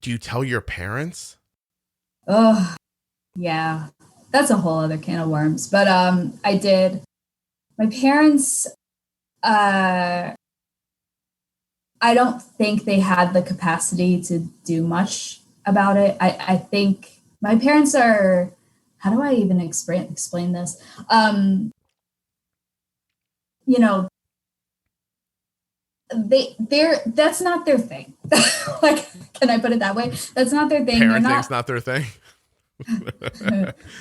Do you tell your parents? Oh, yeah. That's a whole other can of worms. But I did. My parents, I don't think they had the capacity to do much about it. I think my parents are, how do I even explain this? That's not their thing. Like, can I put it that way? That's not their thing. Parenting's not their thing.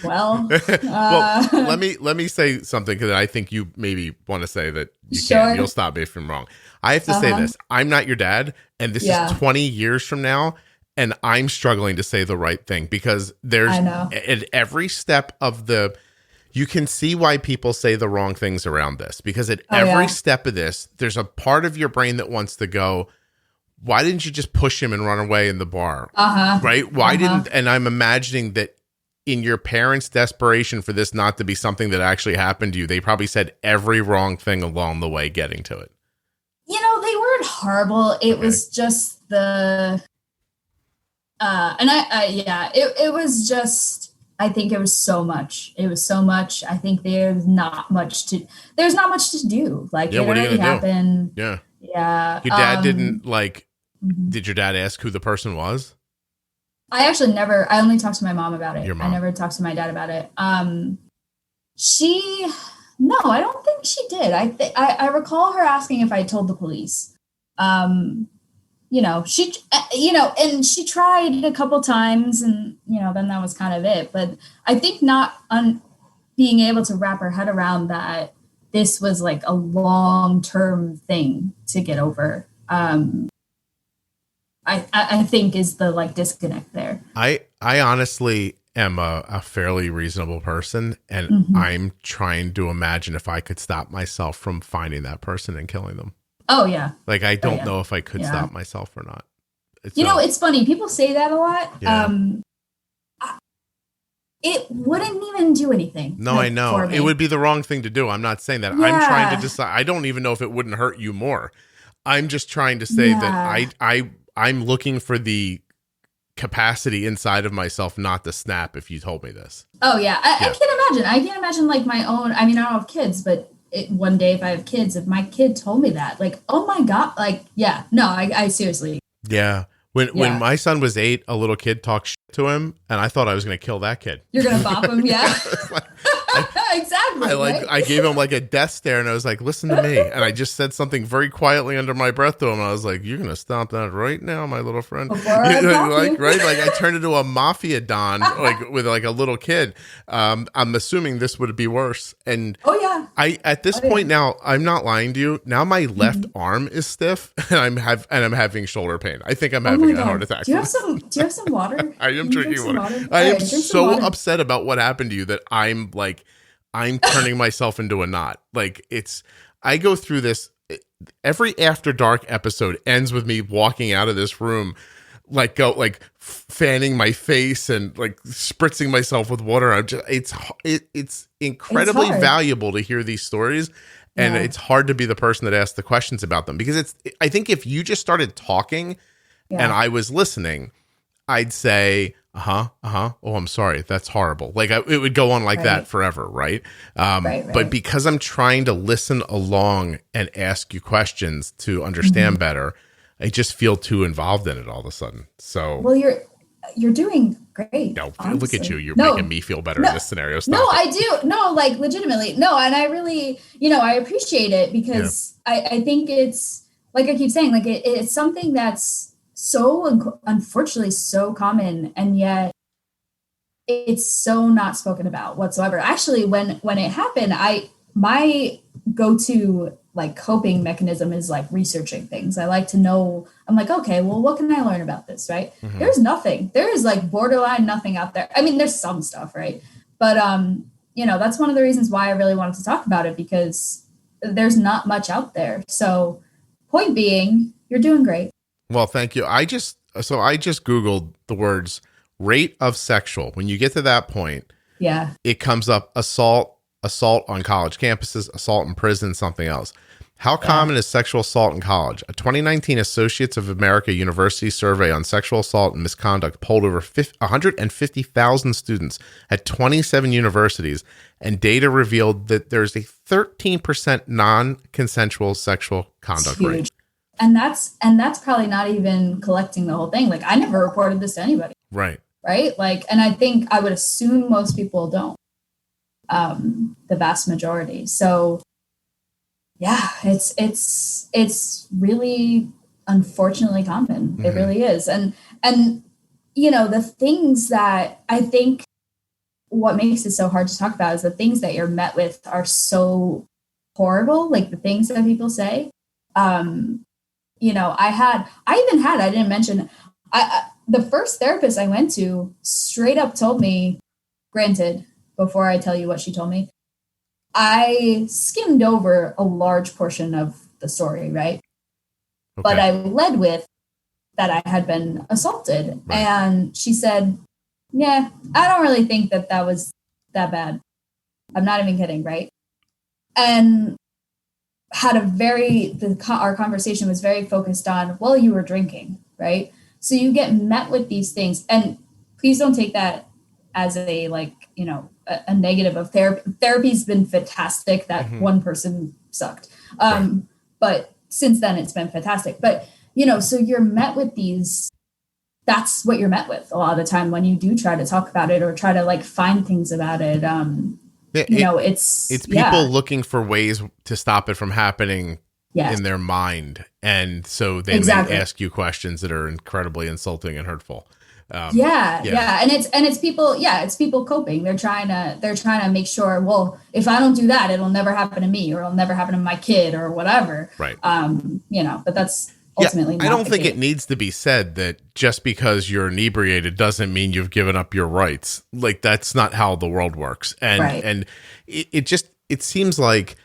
Well, let me say something that I think you maybe want to say that you can. You'll stop me if I'm wrong. I have to say this. I'm not your dad, and this is 20 years from now, and I'm struggling to say the right thing because there's at every step of you can see why people say the wrong things around this because at every step of this, there's a part of your brain that wants to go, why didn't you just push him and run away in the bar? Right? And I'm imagining that in your parents' desperation for this not to be something that actually happened to you, they probably said every wrong thing along the way getting to it. You know, they weren't horrible. It was just the, it was just, I think it was so much. It was so much. I think there's not much to do. Like, it already happened. Yeah. Yeah. Your dad didn't did your dad ask who the person was? I only talked to my mom about it. Your mom. I never talked to my dad about it. No, I don't think she did. I recall her asking if I told the police. And she tried a couple times, and, then that was kind of it. But I think not being able to wrap her head around that this was like a long-term thing to get over. I think is the disconnect there. I honestly am a fairly reasonable person, and I'm trying to imagine if I could stop myself from finding that person and killing them. Oh yeah. I don't know if I could stop myself or not. It's funny. People say that a lot. Yeah. It wouldn't even do anything. No, I know. It would be the wrong thing to do. I'm not saying that. Yeah. I'm trying to decide. I don't even know if it wouldn't hurt you more. I'm just trying to say that I'm looking for the capacity inside of myself not to snap if you told me this. Oh yeah. I can't imagine my own, I don't have kids, but one day if I have kids, if my kid told me that, oh my God, I seriously. Yeah. When my son was 8, a little kid talked shit to him, and I thought I was going to kill that kid. You're going to bop him, yeah. Exactly. I gave him a death stare, and I was like, "Listen to me." And I just said something very quietly under my breath to him. And I was like, "You're going to stop that right now, my little friend." I turned into a mafia don, with a little kid. I'm assuming this would be worse. And at this point now, I'm not lying to you. Now my left arm is stiff, and I'm having shoulder pain. I think I'm having a heart attack. Do you have some water? I am drinking water. I am so upset about what happened to you that I'm turning myself into a knot. I go through this every After Dark episode ends with me walking out of this room, fanning my face and spritzing myself with water. It's incredibly valuable to hear these stories. And it's hard to be the person that asks the questions about them, because I think if you just started talking and I was listening, I'd say, oh, I'm sorry, that's horrible. It would go on that forever, right? But because I'm trying to listen along and ask you questions to understand better, I just feel too involved in it all of a sudden. So, well, you're doing great. No, look at you. You're making me feel better in this scenario. I do. No, legitimately. No, and I really, I appreciate it, because I think it's, I keep saying, it's something that's so unfortunately so common, and yet it's so not spoken about whatsoever. Actually, when it happened, my go-to coping mechanism is researching things. I like to know. I'm okay, well, what can I learn about this, right? Mm-hmm. There's nothing. There is borderline nothing out there. There's some stuff, right? But that's one of the reasons why I really wanted to talk about it, because there's not much out there. So, point being, you're doing great. Well, thank you. I just Googled the words rate of sexual. When you get to that point, it comes up assault on college campuses, assault in prison, something else. How common is sexual assault in college? A 2019 Associates of America University survey on sexual assault and misconduct polled over 150,000 students at 27 universities, and data revealed that there's a 13% non-consensual sexual conduct rate. And that's probably not even collecting the whole thing. I never reported this to anybody. Right. Right. And I think I would assume most people don't. The vast majority. So yeah, it's really unfortunately common. Mm-hmm. It really is. And the things that I think what makes it so hard to talk about is the things that you're met with are so horrible. The things that people say. I didn't mention, the first therapist I went to straight up told me, granted, before I tell you what she told me, I skimmed over a large portion of the story, right? Okay. But I led with, that I had been assaulted. Right. And she said, yeah, I don't really think that was that bad. I'm not even kidding, right? And had our conversation was very focused on, well, you were drinking, right? So you get met with these things, and please don't take that as a negative of therapy. Therapy's been fantastic. That one person sucked. But since then it's been fantastic. But, so you're met with these, that's what you're met with a lot of the time when you do try to talk about it or try to find things about it. It's people looking for ways to stop it from happening in their mind. And so they may ask you questions that are incredibly insulting and hurtful. And it's people coping. They're trying to make sure, well, if I don't do that, it'll never happen to me, or it'll never happen to my kid or whatever. Right. But that's ultimately not I don't think case. it needs to be said that just because you're inebriated doesn't mean you've given up your rights. That's not how the world works. And it seems like,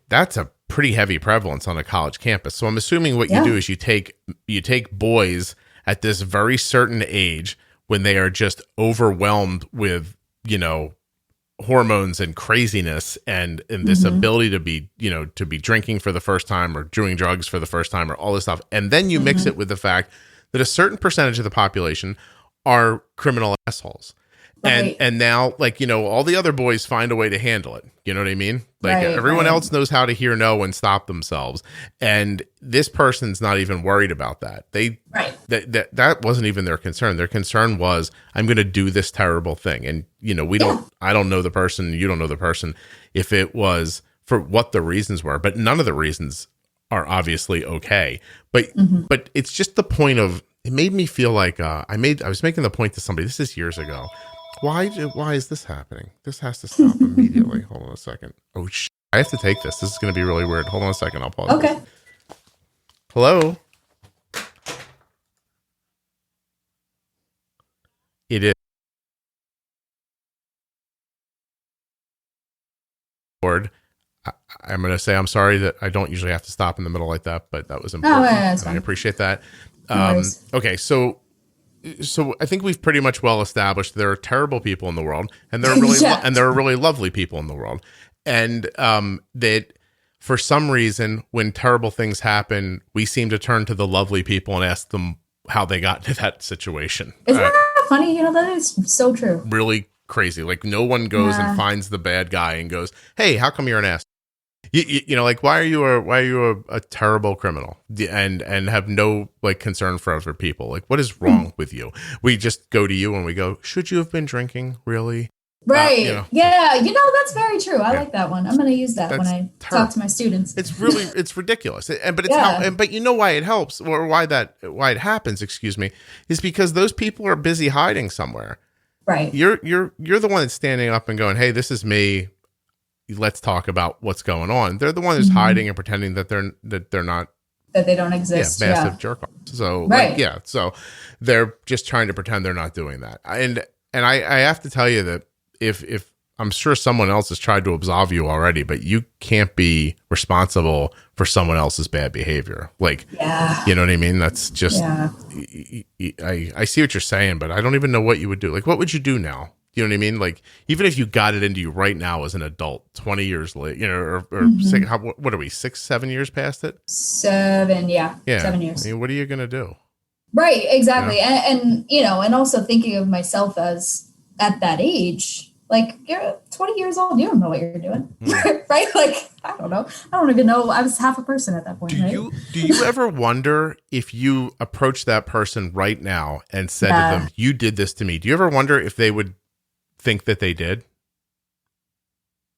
that's a pretty heavy prevalence on a college campus. So I'm assuming what you do is you take boys at this very certain age when they are just overwhelmed with, hormones and craziness and this ability to be drinking for the first time or doing drugs for the first time or all this stuff. And then you mix it with the fact that a certain percentage of the population are criminal assholes. Right. And now, all the other boys find a way to handle it. You know what I mean? Everyone else knows how to hear no and stop themselves. And this person's not even worried about that. That wasn't even their concern. Their concern was, I'm going to do this terrible thing. And, I don't know the person. You don't know the person if it was for what the reasons were, but none of the reasons are obviously okay. But it's just the point of, it made me feel like, I was making the point to somebody, this is years ago. Why is this happening? This has to stop immediately. Hold on a second. Oh, I have to take this. This is going to be really weird. Hold on a second. I'll pause. Okay. This. Hello? It is. I'm going to say I'm sorry that I don't usually have to stop in the middle like that, but that was important. And I appreciate that. Okay, so I think we've pretty much well established there are terrible people in the world, and there are really and there are really lovely people in the world, and that for some reason, when terrible things happen, we seem to turn to the lovely people and ask them how they got into that situation. Isn't that funny? That is so true. Really crazy. No one goes and finds the bad guy and goes, "Hey, how come you're an ass?" Why are you a terrible criminal and have no concern for other people? What is wrong with you? We just go to you and we go, should you have been drinking? Really? Right. Yeah. That's very true. I like that one. I'm going to use that when I talk to my students. It's ridiculous. But you know why it helps, or why it happens, is because those people are busy hiding somewhere. Right. You're the one that's standing up and going, hey, this is me. Let's talk about what's going on. They're the one who's hiding and pretending that they're not, that they don't exist. Massive jerk offs. So so they're just trying to pretend they're not doing that. And I have to tell you that if I'm sure someone else has tried to absolve you already, but you can't be responsible for someone else's bad behavior. You know what I mean? That's just, I see what you're saying, but I don't even know what you would do. What would you do now? You know what I mean? Even if you got it into you right now as an adult, 20 years later, or what are we, 6-7 years past it? 7, yeah. 7 years. What are you going to do? Right, exactly. And and also thinking of myself as at that age, you're 20 years old, you don't know what you're doing, right? I don't know. I don't even know. I was half a person at that point, do you ever wonder if you approach that person right now and said to them, you did this to me? Do you ever wonder if they would think that they did?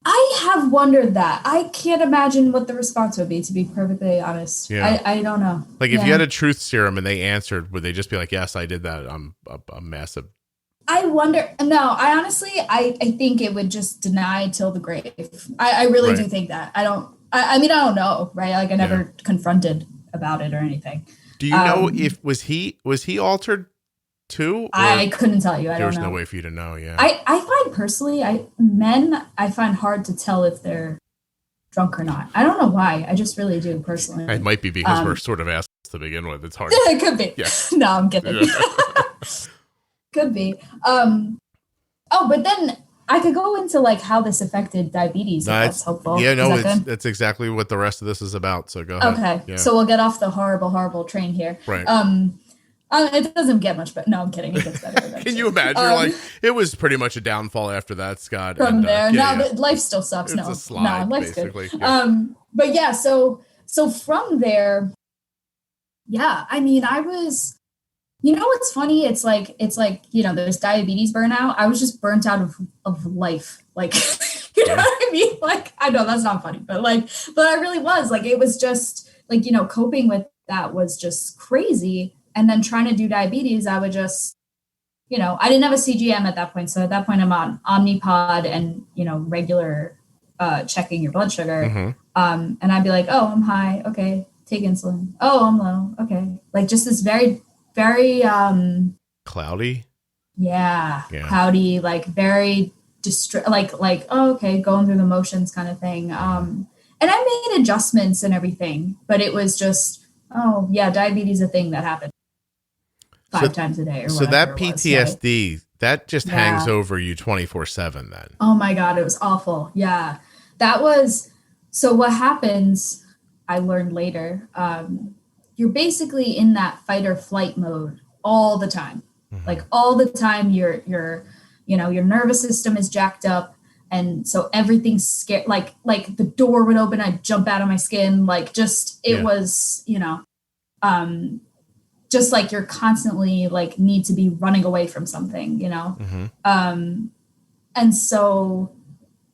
I have wondered that. I can't imagine what the response would be, to be perfectly honest. Yeah. I don't know. If you had a truth serum and they answered, would they just be like, yes, I did that. I'm a massive. I wonder. No, I honestly, I think it would just deny till the grave. I really do think that. I don't know. Right. I never confronted about it or anything. Do you know if was he altered too? I couldn't tell you. I don't know. There's no way for you to know. Yeah. I find personally, men, I find hard to tell if they're drunk or not. I don't know why. I just really do personally. It might be because we're sort of asked to begin with. It's hard. It could be. Yeah. No, I'm kidding. Yeah. Could be. But then I could go into like how this affected diabetes. If that's helpful. Yeah, no, it's exactly what the rest of this is about. So go ahead. Okay. Yeah. So we'll get off the horrible train here. Right. It doesn't get much better. No, I'm kidding. It gets better. Can you imagine? Like, it was pretty much a downfall after that, Scott. From there. Life still sucks. It's a slide, life's basically. Good. Yeah. But yeah, so from there, yeah, I mean, I was, what's funny? It's like, there's diabetes burnout. I was just burnt out of life. Like, know what I mean? Like, I know that's not funny, but I really was like, it was just like, coping with that was just crazy. And then trying to do diabetes, I would just, I didn't have a CGM at that point. So at that point I'm on Omnipod and, regular checking your blood sugar. Mm-hmm. And I'd be like, oh, I'm high. Okay. Take insulin. Oh, I'm low. Okay. Like just this very, very, cloudy. Yeah. Cloudy, like very oh, okay. Going through the motions kind of thing. And I made adjustments and everything, but it was just, oh yeah, diabetes is a thing that happened 5 times a day or whatever. So that PTSD, that just hangs over you 24/7 then. Oh my God, it was awful. Yeah. That was, so what happens, I learned later, you're basically in that fight or flight mode all the time. Mm-hmm. Like all the time your nervous system is jacked up. And so everything's scared, like the door would open, I'd jump out of my skin. Like just, it was, just like you're constantly like need to be running away from something, Mm-hmm. And so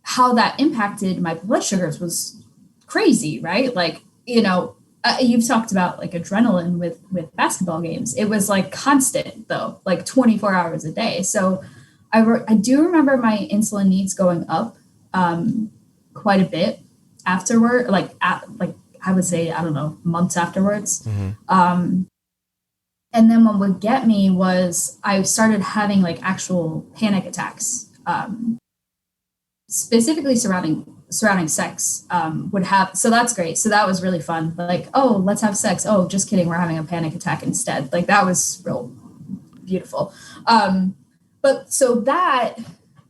how that impacted my blood sugars was crazy, right? Like, you've talked about like adrenaline with basketball games. It was like constant though, like 24 hours a day. So I do remember my insulin needs going up quite a bit afterward, I would say, I don't know, months afterwards. Mm-hmm. And then what would get me was I started having like actual panic attacks, specifically surrounding sex would have. So that's great. So that was really fun. Like, oh, let's have sex. Oh, just kidding. We're having a panic attack instead. Like that was real beautiful. But so that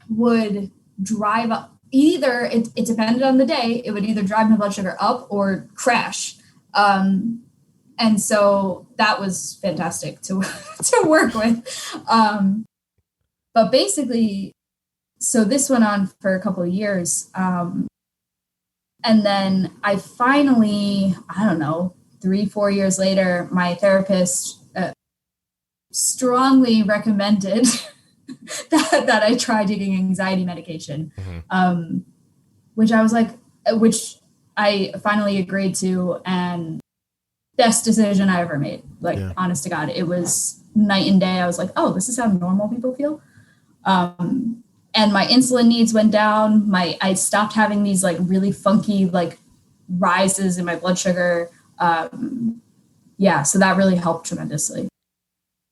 would drive up either it depended on the day. It would either drive my blood sugar up or crash. And so that was fantastic to work with. But basically, so this went on for a couple of years. And then I finally, I don't know, 3-4 years later, my therapist strongly recommended that I try taking anxiety medication, mm-hmm. Which I finally agreed to, and best decision I ever made. Honest to God, it was night and day. I was like, oh, this is how normal people feel. And my insulin needs went down. I stopped having these like really funky like rises in my blood sugar. So that really helped tremendously.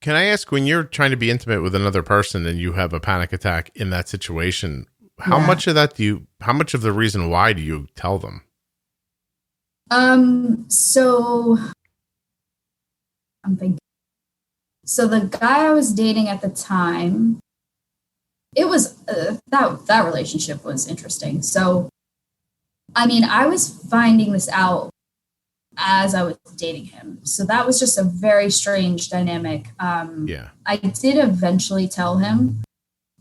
Can I ask, when you're trying to be intimate with another person and you have a panic attack in that situation, how much of the reason why do you tell them? So I'm thinking, so the guy I was dating at the time, it was, that relationship was interesting. So, I mean, I was finding this out as I was dating him. So that was just a very strange dynamic. I did eventually tell him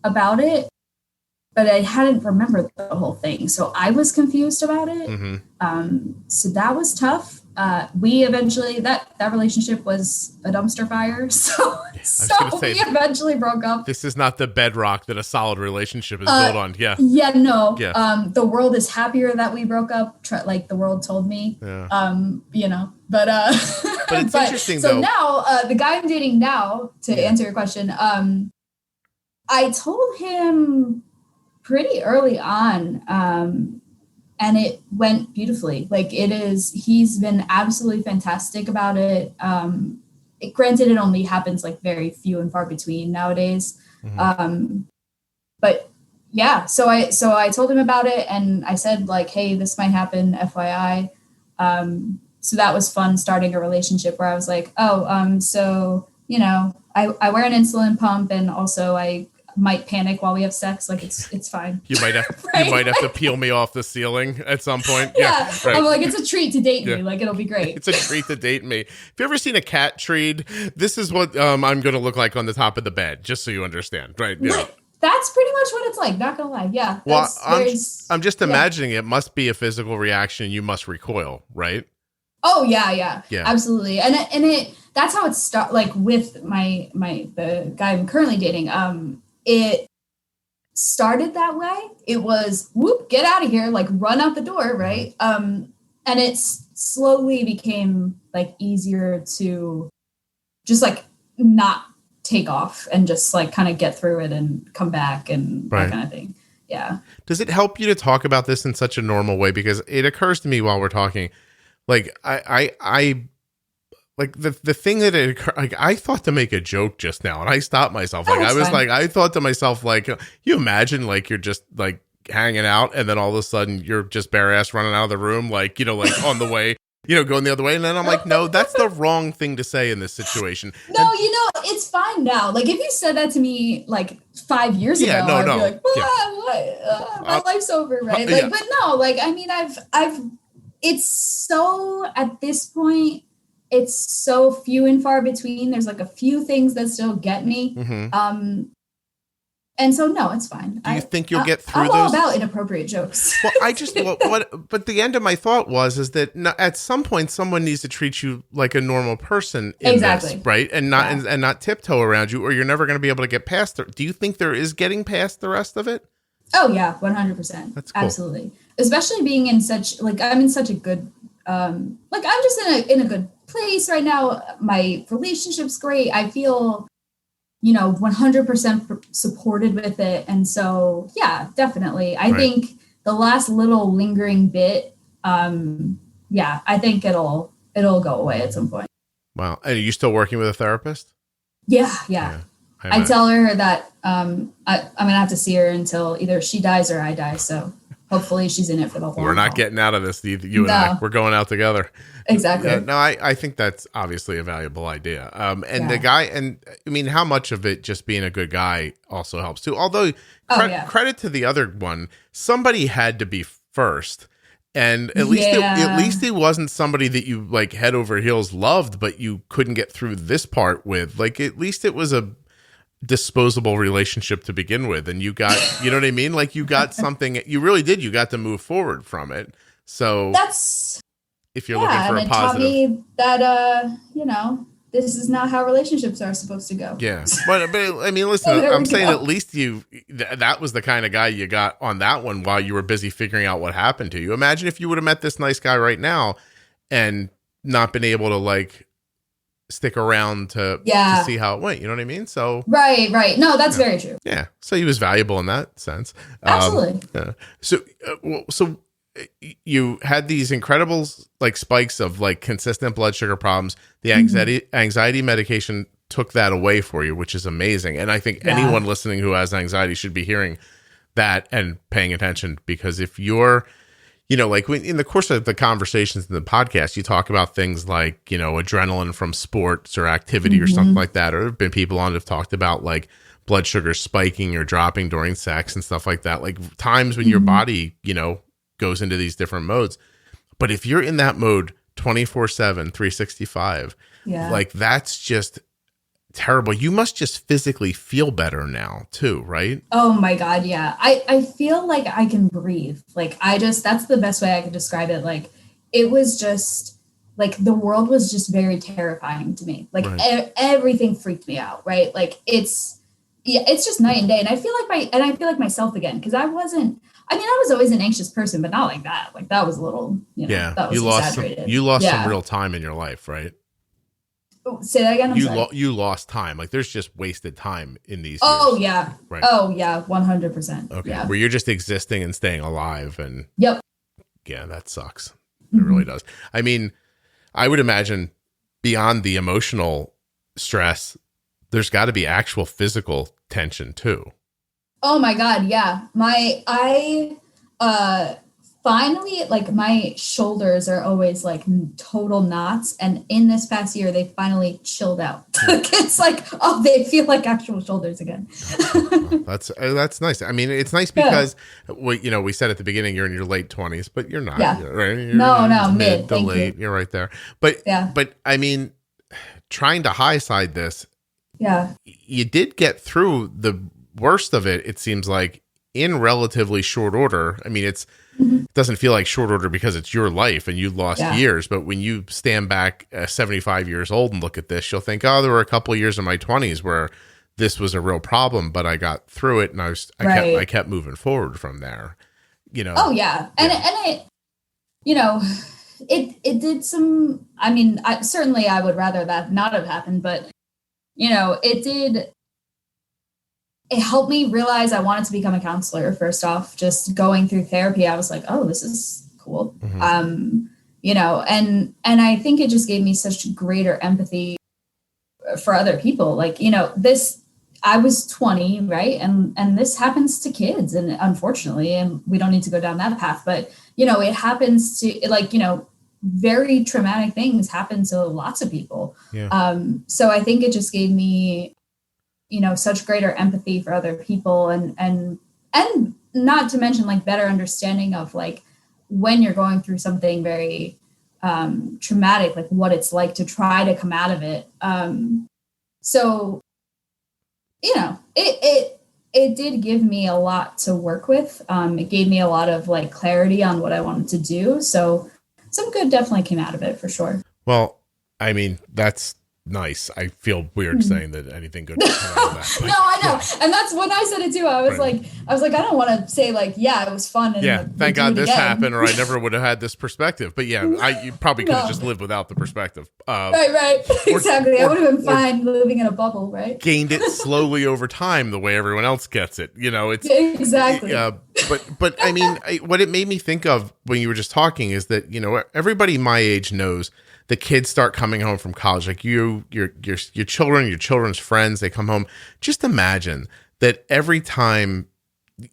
about it, but I hadn't remembered the whole thing. So I was confused about it. Mm-hmm. So that was tough. We eventually, that relationship was a dumpster fire. So we eventually broke up. This is not the bedrock that a solid relationship is built on. Yeah. Yeah, no. Yeah. The world is happier that we broke up. Like the world told me, but it's interesting so though. Now, the guy I'm dating now, to answer your question, I told him pretty early on, and it went beautifully. Like he's been absolutely fantastic about it. Granted, it only happens like very few and far between nowadays. Mm-hmm. But yeah, so I told him about it, and I said like, hey, this might happen, FYI. So that was fun, starting a relationship where I was like, so I wear an insulin pump, and also I might panic while we have sex. Like it's fine. You might have Right? you might have to peel me off the ceiling at some point. Yeah, right. I'm like, it's a treat to date Yeah. me. Like, it'll be great. It's a treat to date me. Have you ever seen a cat treat? This is what I'm going to look like on the top of the bed, just so you understand, right? Yeah. Right. That's pretty much what it's like. Not gonna lie. Yeah. Well, I'm just yeah. imagining it must be a physical reaction. You must recoil, right? Oh yeah, Yeah. absolutely. And it that's how it started. Like with the guy I'm currently dating. It started that way. It was whoop, get out of here, like run out the door, right? And it slowly became like easier to just like not take off and just like kind of get through it and come back and Right. that kind of thing. Yeah. Does it help you to talk about this in such a normal way? Because it occurs to me while we're talking, like I like the thing that like I thought to make a joke just now, and I stopped myself. Like I was fine. like, I thought to myself, like, you imagine like you're just like hanging out, and then all of a sudden you're just bare ass running out of the room, like like on the way, going the other way, and then I'm like, no, that's the wrong thing to say in this situation. No, it's fine now. Like if you said that to me like 5 years ago, I'd be like, what? My life's over, right? Like, but no, like I mean, I've it's so at this point, it's so few and far between. There's like a few things that still get me. Mm-hmm. And so no, it's fine. Do you think you'll get through I'm those? all about inappropriate jokes. Well, I just but the end of my thought is that at some point someone needs to treat you like a normal person in Exactly. this, right? And not and not tiptoe around you, or you're never going to be able to get past it. Do you think there is getting past the rest of it? Oh yeah, 100%. That's cool. Absolutely. Especially being in such like I'm in such a good like I'm just in a good place right now. My relationship's great. I feel 100% supported with it. And so, yeah, definitely. I think the last little lingering bit, I think it'll go away at some point. Wow. And are you still working with a therapist? Yeah. I tell her that I'm going to have to see her until either she dies or I die. So hopefully she's in it for the whole We're not getting out of this, you and I. We're going out together. Exactly. No, I think that's obviously a valuable idea. And the guy, and I mean, how much of it just being a good guy also helps too. Although credit to the other one, somebody had to be first. And at least he wasn't somebody that you like head over heels loved, but you couldn't get through this part with. Like, at least it was a disposable relationship to begin with. And you got, you know what I mean? Like you got something, you really did. You got to move forward from it. So that's, if you're looking for a positive. Taught me that, this is not how relationships are supposed to go. Yeah. But I mean, listen, I'm saying at least that was the kind of guy you got on that one while you were busy figuring out what happened to you. Imagine if you would have met this nice guy right now and not been able to like stick around to see how it went. You know what I mean? So right. No, that's very true. Yeah. So he was valuable in that sense. Absolutely. So you had these incredible like spikes of like consistent blood sugar problems. The anxiety medication took that away for you, which is amazing. And I think anyone listening who has anxiety should be hearing that and paying attention, because if you're, like in the course of the conversations in the podcast, you talk about things like, adrenaline from sports or activity or something like that. Or there have been people on who've talked about like blood sugar spiking or dropping during sex and stuff like that. Like times when your body, goes into these different modes. But if you're in that mode 24/7, 365, like that's just terrible. You must just physically feel better now too, right? Oh my God. Yeah. I feel like I can breathe. Like that's the best way I could describe it. Like it was just like the world was just very terrifying to me. Like everything freaked me out. Right. Like it's just night and day. And I feel like myself again. Cause I was always an anxious person, but not like that. Like that was a little, that was exaggerated. You lost some real time in your life, right? Oh, say that again. You lost time. Like there's just wasted time in these. Oh years. yeah. Right. Oh yeah. 100%. Okay. Yeah. Where you're just existing and staying alive, and yeah, that sucks. It really does. I mean, I would imagine beyond the emotional stress, there's got to be actual physical tension too. Oh my God. Yeah. Finally, like my shoulders are always like total knots. And in this past year, they finally chilled out. It's like, oh, they feel like actual shoulders again. That's nice. I mean, it's nice because we said at the beginning, you're in your late 20s, but you're not, right? You're No, mid to late. You're right there. But I mean, trying to high side this, you did get through the worst of it. It seems like in relatively short order. I mean, it doesn't feel like short order because it's your life and you lost years. But when you stand back 75 years old and look at this, you'll think, oh, there were a couple of years in my 20s where this was a real problem, but I got through it and I kept moving forward from there. Oh yeah. And it, it did some, I mean, certainly I would rather that not have happened, but it helped me realize I wanted to become a counselor. First off, just going through therapy, I was like, oh, this is cool. And I think it just gave me such greater empathy for other people. Like, I was 20, right? And this happens to kids, and unfortunately, and we don't need to go down that path, but it happens to very traumatic things happen to lots of people. So I think it just gave me, such greater empathy for other people and not to mention like better understanding of like when you're going through something very traumatic, like what it's like to try to come out of it. So, it did give me a lot to work with. It gave me a lot of like clarity on what I wanted to do. So some good definitely came out of it for sure. Well, I mean, that's nice. I feel weird saying that anything good came out of that. No, I know. Yeah. And that's when I said it too. I was like, I don't want to say like, yeah, it was fun. And thank God this happened or I never would have had this perspective. But you probably could have just lived without the perspective. Right. Exactly. I would have been fine living in a bubble, right? Gained it slowly over time the way everyone else gets it. It's exactly. But I mean, what it made me think of when you were just talking is that, everybody my age knows the kids start coming home from college, like your children, your children's friends, they come home. Just imagine that every time,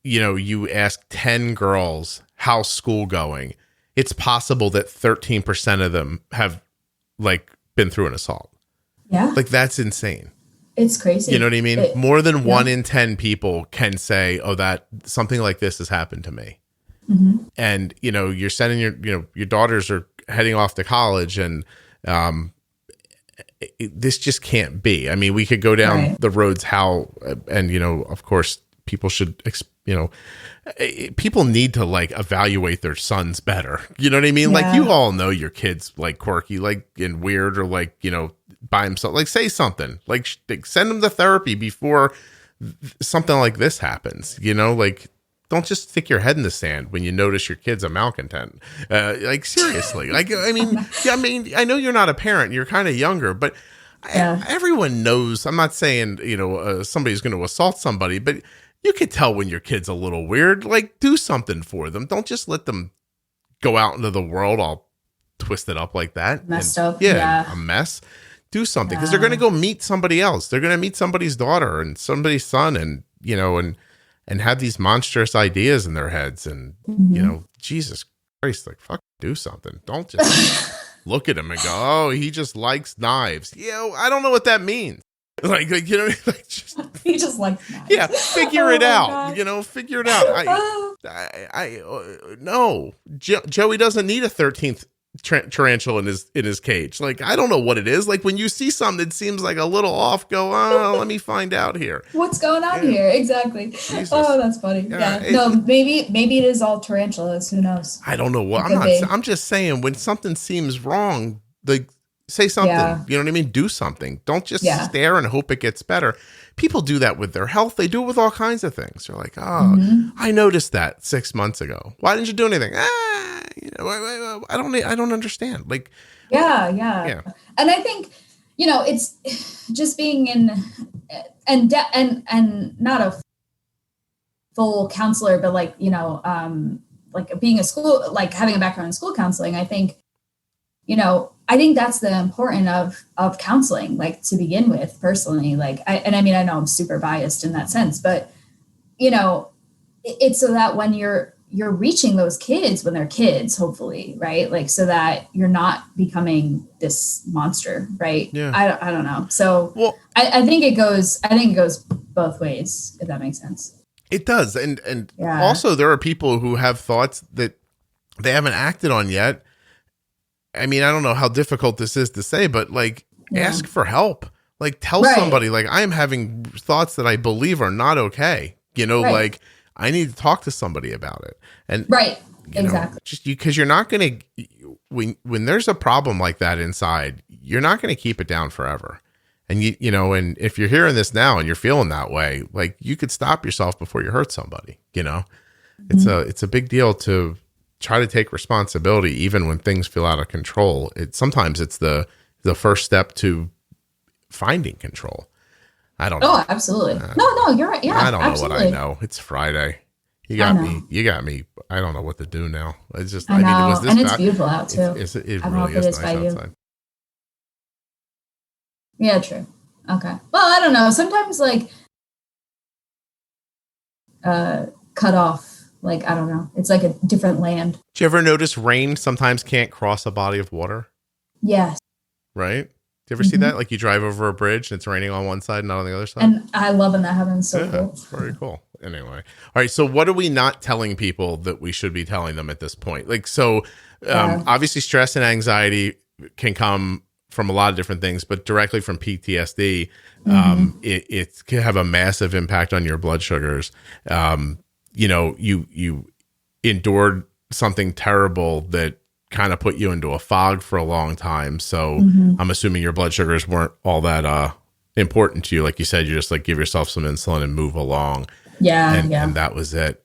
you ask 10 girls how's school going, it's possible that 13% of them have like been through an assault. Yeah. Like that's insane. It's crazy. You know what I mean? More than 1 in 10 people can say, oh, that something like this has happened to me. Mm-hmm. And, you're sending your daughters are heading off to college and this just can't be. I mean, we could go down the roads and, of course, people should, people need to like evaluate their sons better. You know what I mean? Yeah. Like you all know your kid's like quirky, like and weird or like, by himself, like say something, like send him to therapy before something like this happens, like don't just stick your head in the sand when you notice your kid's a malcontent. Like seriously, like, I mean, I know you're not a parent, you're kind of younger, but everyone knows, I'm not saying, somebody's going to assault somebody, but you could tell when your kid's a little weird, like do something for them. Don't just let them go out into the world all twisted up like that. Messed up. Yeah. A mess. Do something because they're going to go meet somebody else. They're going to meet somebody's daughter and somebody's son and, and have these monstrous ideas in their heads and, Jesus Christ, like, fuck, do something. Don't just look at him and go, oh, he just likes knives. I don't know what that means. Like like just, he just likes knives. Yeah, figure it out. Figure it out. No, Joey doesn't need a 13th tarantula in his cage. Like I don't know what it is. Like when you see something that seems like a little off, go, oh, let me find out here. What's going on here? Exactly. Jesus. Oh, that's funny. No, maybe it is all tarantulas. Who knows? I don't know what. I'm just saying when something seems wrong, like say something. Yeah. You know what I mean? Do something. Don't just stare and hope it gets better. People do that with their health. They do it with all kinds of things. They're like, oh, I noticed that 6 months ago. Why didn't you do anything? I don't understand. Like, yeah. And I think, it's just being in and not a full counselor, but like, like being a school, like having a background in school counseling. I think, I think that's the important of counseling, like to begin with personally, like, I know I'm super biased in that sense, but you know, it's so that when you're reaching those kids when they're kids, hopefully, right? Like, so that you're not becoming this monster, right? Yeah. I don't know. So Well, I think it goes both ways, if that makes sense. it does. And also there are people who have thoughts that they haven't acted on yet. I mean, I don't know how difficult this is to say, but like, ask for help. Like, tell somebody, like, I am having thoughts that I believe are not okay. You know, like, I need to talk to somebody about it. And exactly. Just because you're not going to, when there's a problem like that inside, you're not going to keep it down forever. And you know, and if you're hearing this now and you're feeling that way, like, you could stop yourself before you hurt somebody. You know, it's a big deal to try to take responsibility, even when things feel out of control. Sometimes it's the first step to finding control. I don't know. Oh, absolutely. No, you're right. Yeah, I don't absolutely. know what I know. It's Friday. You got me. I don't know what to do now. It's just, I know. I mean, was this and it's beautiful out too. It really is nice outside. Yeah, true. Okay. Well, I don't know. Sometimes like cut off, like, I don't know. It's like a different land. Do you ever notice rain sometimes can't cross a body of water? Yes. Right? Do you ever see that? Like, you drive over a bridge and it's raining on one side and not on the other side? And I love when that happens. So cool. It's very cool. Anyway. All right. So what are we not telling people that we should be telling them at this point? Like, so obviously stress and anxiety can come from a lot of different things, but directly from PTSD, it can have a massive impact on your blood sugars. You know, you endured something terrible that kind of put you into a fog for a long time. So I'm assuming your blood sugars weren't all that important to you. Like you said, you just like give yourself some insulin and move along. And that was it.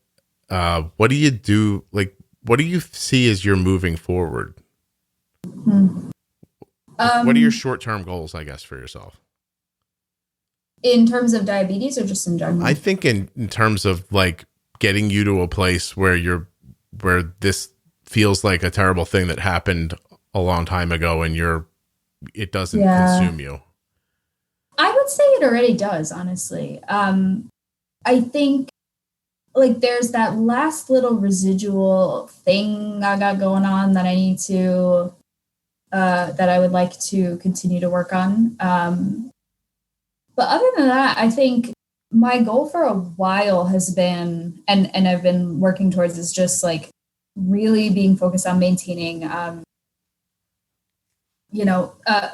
What do you do? Like, what do you see as you're moving forward? What are your short-term goals, I guess, for yourself? In terms of diabetes or just in general? I think in terms of like getting you to a place where this feels like a terrible thing that happened a long time ago and it doesn't consume you. I would say it already does, honestly. I think like there's that last little residual thing I got going on that I need to, that I would like to continue to work on. But other than that, I think my goal for a while has been, and I've been working towards, is just like really being focused on maintaining,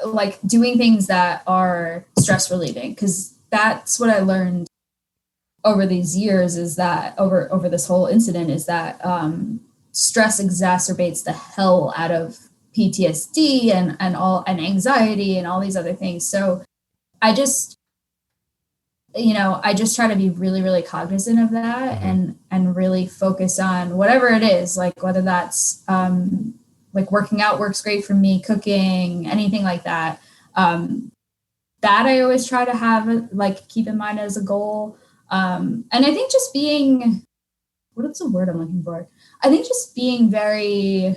like doing things that are stress relieving. Cause that's what I learned over these years, is that over this whole incident, is that, stress exacerbates the hell out of PTSD and anxiety and all these other things. So I just try to be really, really cognizant of that and really focus on whatever it is, like whether that's like working out works great for me, cooking, anything like that. That I always try to have, like, keep in mind as a goal. And I think just being, what's the word I'm looking for? I think just being very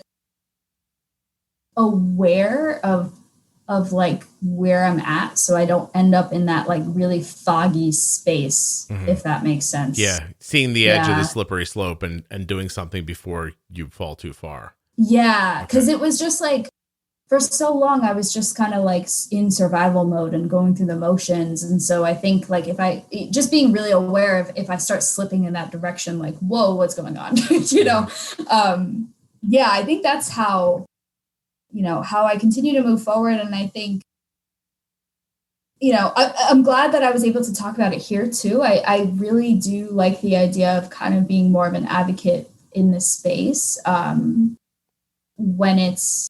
aware of like where I'm at, so I don't end up in that like really foggy space, if that makes sense. Yeah. Seeing the edge of the slippery slope and doing something before you fall too far. Yeah. Cause it was just like, for so long, I was just kind of like in survival mode and going through the motions. And so I think like just being really aware of if I start slipping in that direction, like, whoa, what's going on? I think that's how I continue to move forward. And I think, I'm glad that I was able to talk about it here too. I really do like the idea of kind of being more of an advocate in this space, when it's,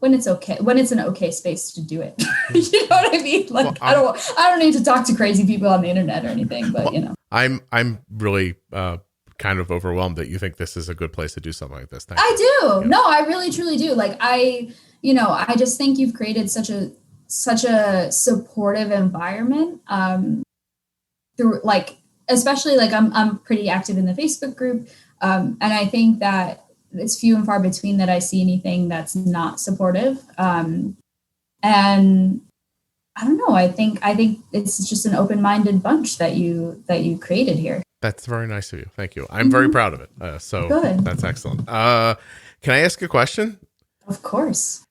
when it's okay, when it's an okay space to do it. You know what I mean? Like, well, I don't need to talk to crazy people on the internet or anything, but I'm really, kind of overwhelmed that you think this is a good place to do something like this. Thank I you. do. Yeah. No, I really truly do. Like I just think you've created such a supportive environment, through, like, especially like I'm pretty active in the Facebook group. And I think that it's few and far between that I see anything that's not supportive. And I don't know, I think it's just an open-minded bunch that you created here. That's very nice of you. Thank you. I'm very proud of it. So Good. That's excellent. Can I ask a question? Of course.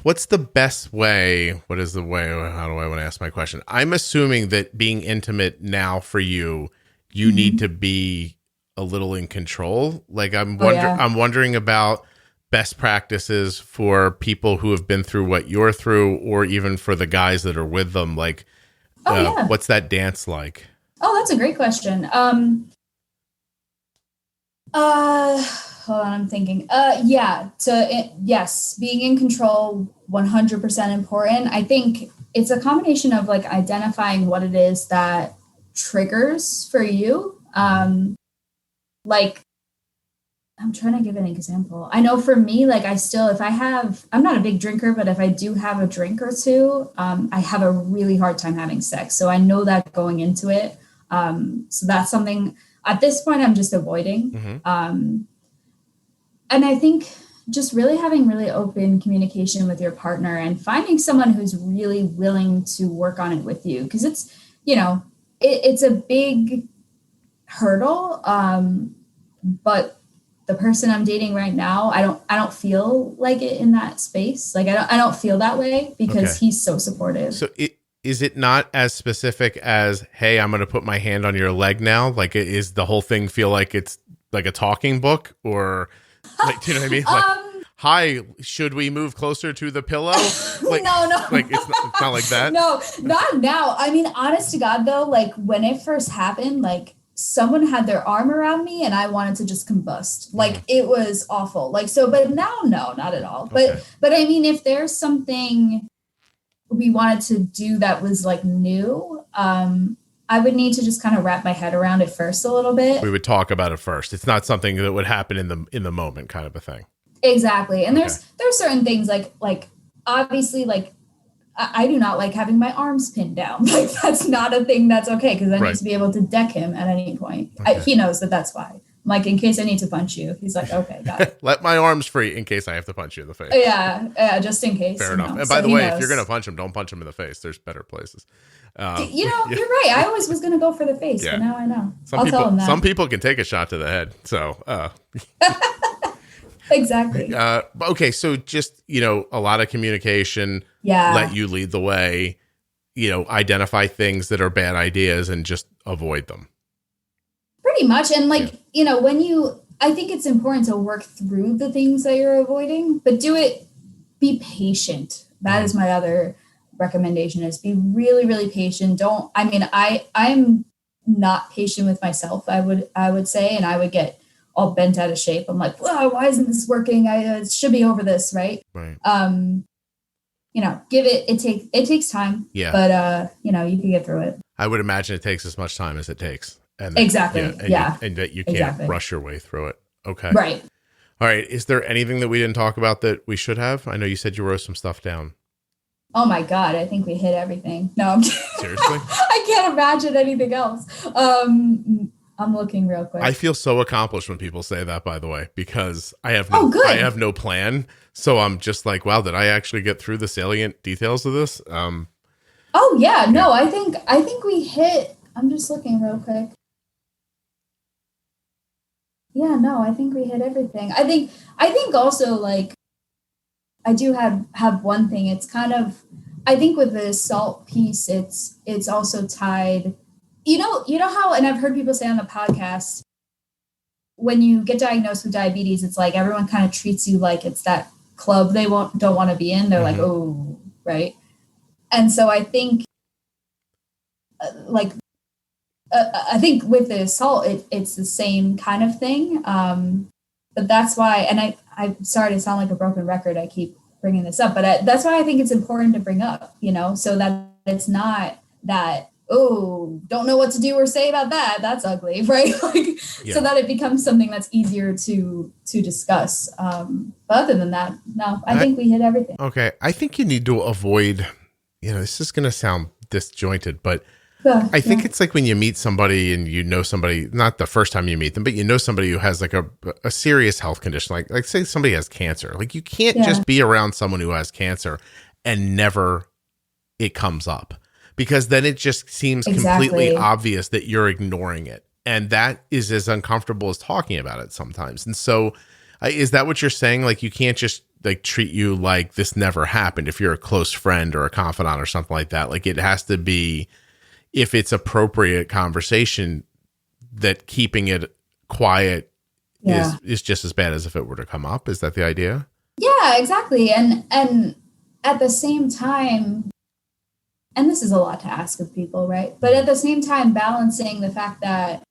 What's the best way? What is the way? How do I want to ask my question? I'm assuming that being intimate now for you need to be a little in control. Like I'm wondering about best practices for people who have been through what you're through, or even for the guys that are with them. Like, what's that dance like? Oh, that's a great question. Hold on, I'm thinking. Yes, being in control, 100% important. I think it's a combination of like identifying what it is that triggers for you. Like, I'm trying to give an example. I know for me, like I'm not a big drinker, but if I do have a drink or two, I have a really hard time having sex. So I know that going into it. So that's something at this point I'm just avoiding. And I think just really having really open communication with your partner and finding someone who's really willing to work on it with you. Cause it's, it's a big hurdle. But the person I'm dating right now, I don't feel like it in that space. Like I don't feel that way because he's so supportive. So is it not as specific as, hey, I'm going to put my hand on your leg now? Like, is the whole thing feel like it's like a talking book, or like, do you know what I mean? Like, hi, should we move closer to the pillow? Like, no. Like, it's not like that. No, not now. I mean, honest to God though, like when it first happened, like someone had their arm around me and I wanted to just combust. Like it was awful. Like, so, but now, no, not at all. But I mean, if there's something we wanted to do that was like new, I would need to just kind of wrap my head around it first a little bit. We would talk about it first. It's not something that would happen in the moment kind of a thing. Exactly. And there's certain things like obviously like I do not like having my arms pinned down. Like that's not a thing that's okay. Cause I need to be able to deck him at any point. He knows that's why. I'm like, in case I need to punch you. He's like, okay, got it. Let my arms free in case I have to punch you in the face. Yeah. Just in case. Fair enough. And by the way, if you're going to punch him, don't punch him in the face. There's better places. You're right. I always was going to go for the face, but now I know. I'll tell him that. Some people can take a shot to the head. So, exactly. Okay. So just, a lot of communication, let you lead the way, identify things that are bad ideas and just avoid them. Pretty much. And like, I think it's important to work through the things that you're avoiding, but be patient. That is my other recommendation, is be really, really patient. I'm not patient with myself, I would say, and I would get all bent out of shape. I'm like, why isn't this working? I should be over this. Right. It takes time, but you can get through it. I would imagine it takes as much time as it takes. And exactly. And that you can't rush your way through it. Okay. Right. All right. Is there anything that we didn't talk about that we should have? I know you said you wrote some stuff down. Oh my God. I think we hit everything. No, I'm kidding. Seriously? I can't imagine anything else. I'm looking real quick. I feel so accomplished when people say that, by the way, because I have no plan. So I'm just like, wow, did I actually get through the salient details of this? No, I think we hit, I'm just looking real quick. Yeah, no, I think we hit everything. I think also like, I do have one thing. It's kind of, I think with the salt piece, it's also tied, you know how, and I've heard people say on the podcast, when you get diagnosed with diabetes, it's like everyone kind of treats you like it's that club they don't want to be in. They're like, oh, right. And so I think I think with the salt, it's the same kind of thing. But that's why, and I'm sorry to sound like a broken record. I keep bringing this up, but that's why I think it's important to bring up, so that it's not that, oh, don't know what to do or say about that. That's ugly, right? So that it becomes something that's easier to discuss. But other than that, no, I think we hit everything. Okay. I think you need to avoid, this is going to sound disjointed, but I think it's like when you meet somebody and somebody, not the first time you meet them, but somebody who has like a serious health condition, like say somebody has cancer. Like you can't just be around someone who has cancer and never it comes up, because then it just seems completely obvious that you're ignoring it. And that is as uncomfortable as talking about it sometimes. And so is that what you're saying? Like, you can't just like treat you like this never happened if you're a close friend or a confidant or something like that. Like, it has to be, if it's appropriate conversation, that keeping it quiet is just as bad as if it were to come up. Is that the idea? Yeah, exactly. And at the same time, and this is a lot to ask of people, right? But at the same time, balancing the fact that